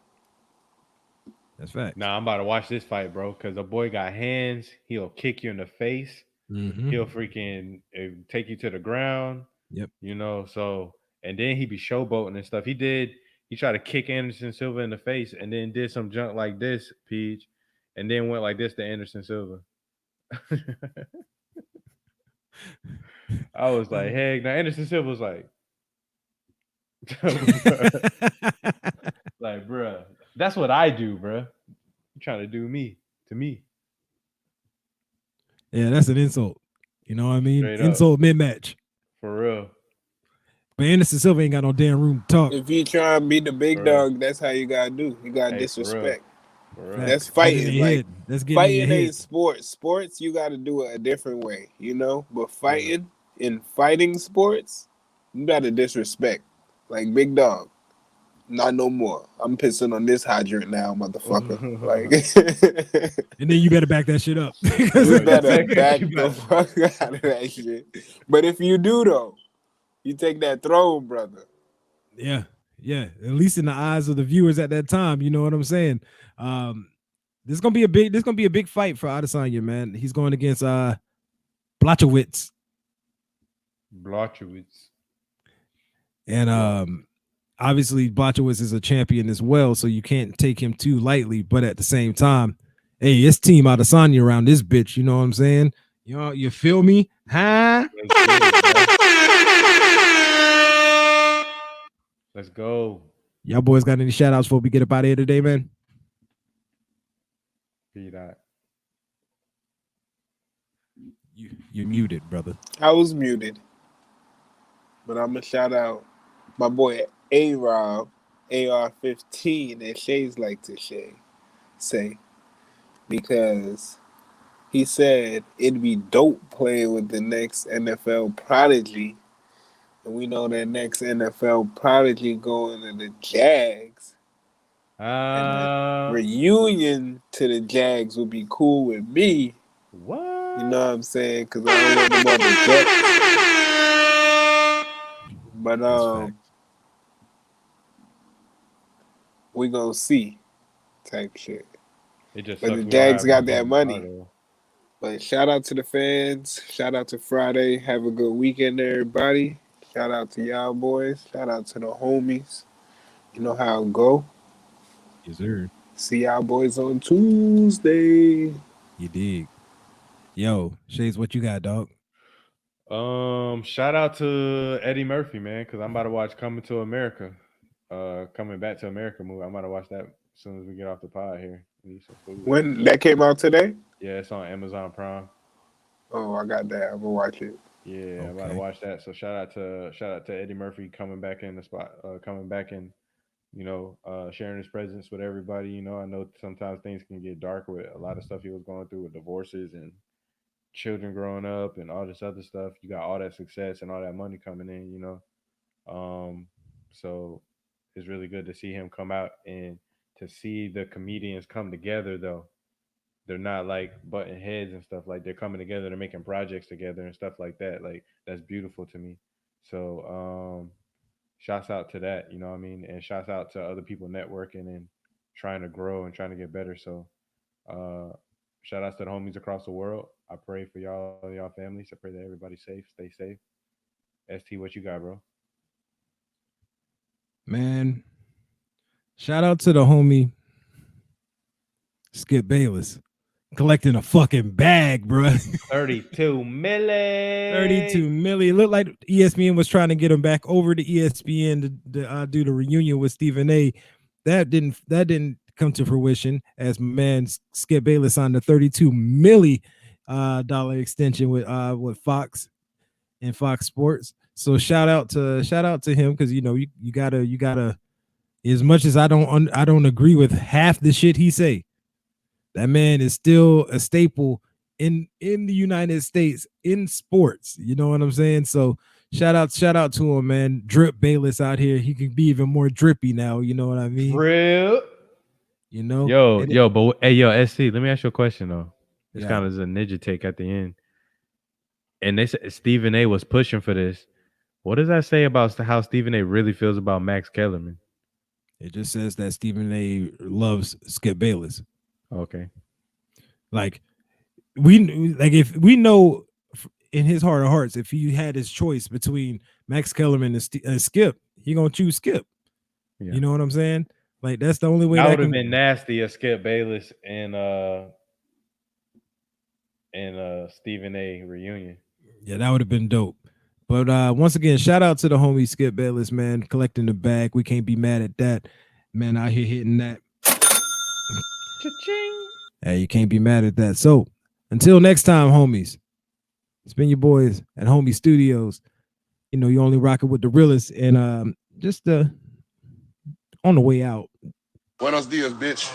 That's fact. Nah, I'm about to watch this fight, bro, because the boy got hands. He'll kick you in the face. Mm-hmm. He'll freaking take you to the ground. Yep. You know, so, and then he be showboating and stuff. He tried to kick Anderson Silva in the face and then did some junk like this, Peach, and then went like this to Anderson Silva. I was like, hey, now Anderson Silva was like, like, bruh, that's what I do, bruh. You trying to do me to me. Yeah, that's an insult. You know what I mean? Insult mid-match. For real. But Anderson Silva ain't got no damn room to talk. If you try and be the big dog, that's how you gotta do. You gotta disrespect. For real. That's fighting. Like, that's fighting ain't sports. Sports, you gotta do it a different way, you know? But fighting, in fighting sports, you gotta disrespect. Like, big dog. Not no more. I'm pissing on this hydrant now, motherfucker. Like, and then you better back that shit up. You better back the fuck out of that shit. But if you do, though, you take that throne, brother. Yeah. At least in the eyes of the viewers at that time, you know what I'm saying. This is gonna be a big fight for Adesanya, man. He's going against Blachowicz. And obviously Blachowicz is a champion as well, so you can't take him too lightly. But at the same time, hey, it's Team Adesanya around this bitch. You know what I'm saying? You feel me? Huh? Let's go. Y'all boys got any shout outs before we get up out of here today, man? You're muted, brother. I was muted. But I'm going to shout out my boy A-Rob, AR-15, as Shays like to say. Because he said it'd be dope playing with the next NFL prodigy. And we know that next NFL prodigy going to the Jags. And the reunion to the Jags would be cool with me. What? You know what I'm saying? Because I don't want them on the Jets. But we gonna see type shit. But the Jags got that money. But shout out to the fans. Shout out to Friday. Have a good weekend, everybody. Shout out to y'all boys. Shout out to the homies. You know how it go. Yes, sir. See y'all boys on Tuesday. You dig. Yo, Shades, what you got, dog? Shout out to Eddie Murphy, man, because I'm about to watch Coming to America. Coming Back to America movie. I'm about to watch that as soon as we get off the pod here. Eat some food. When that came out today? Yeah, it's on Amazon Prime. Oh, I got that. I'm gonna watch it. Yeah, okay. I'm about to watch that. So shout out to Eddie Murphy coming back in the spot, coming back and sharing his presence with everybody. You know, I know sometimes things can get dark with a lot of stuff he was going through with divorces and children growing up and all this other stuff. You got all that success and all that money coming in, you know. So it's really good to see him come out and to see the comedians come together though. They're not like butting heads and stuff. Like they're coming together, they're making projects together and stuff like that. Like that's beautiful to me. So shouts out to that, you know what I mean? And shouts out to other people networking and trying to grow and trying to get better. So shout outs to the homies across the world. I pray for y'all families. I pray that everybody's safe, stay safe. ST, what you got, bro? Man, shout out to the homie Skip Bayless collecting a fucking bag, bro. 32 million. 32 million. It looked like ESPN was trying to get him back over to ESPN to do the reunion with Stephen A. That didn't come to fruition as my man Skip Bayless signed a $32 million extension with Fox and Fox Sports. So shout out to him because you gotta as much as I don't agree with half the shit he say, that man is still a staple in the United States in sports. You know what I'm saying? So shout out to him, man. Drip Bayless out here. He can be even more drippy now. You know what I mean? Real. You know? But hey, SC, let me ask you a question though. It's kind of a ninja take at the end. And they said Stephen A was pushing for this. What does that say about how Stephen A really feels about Max Kellerman? It just says that Stephen A loves Skip Bayless. Okay. Like if we know in his heart of hearts, if he had his choice between Max Kellerman and Skip, he gonna choose Skip. Yeah. You know what I'm saying? Like that's the only way that would have been nasty. A Skip Bayless and Stephen A reunion. Yeah, that would have been dope. But once again, shout out to the homie Skip Bayless, man, collecting the bag. We can't be mad at that, man. Out here hitting that. Cha-ching. Hey, you can't be mad at that. So until next time, homies, it's been your boys at Homie Studios. You know, you only rocking with the Realest and just on the way out. Buenos dias, bitch.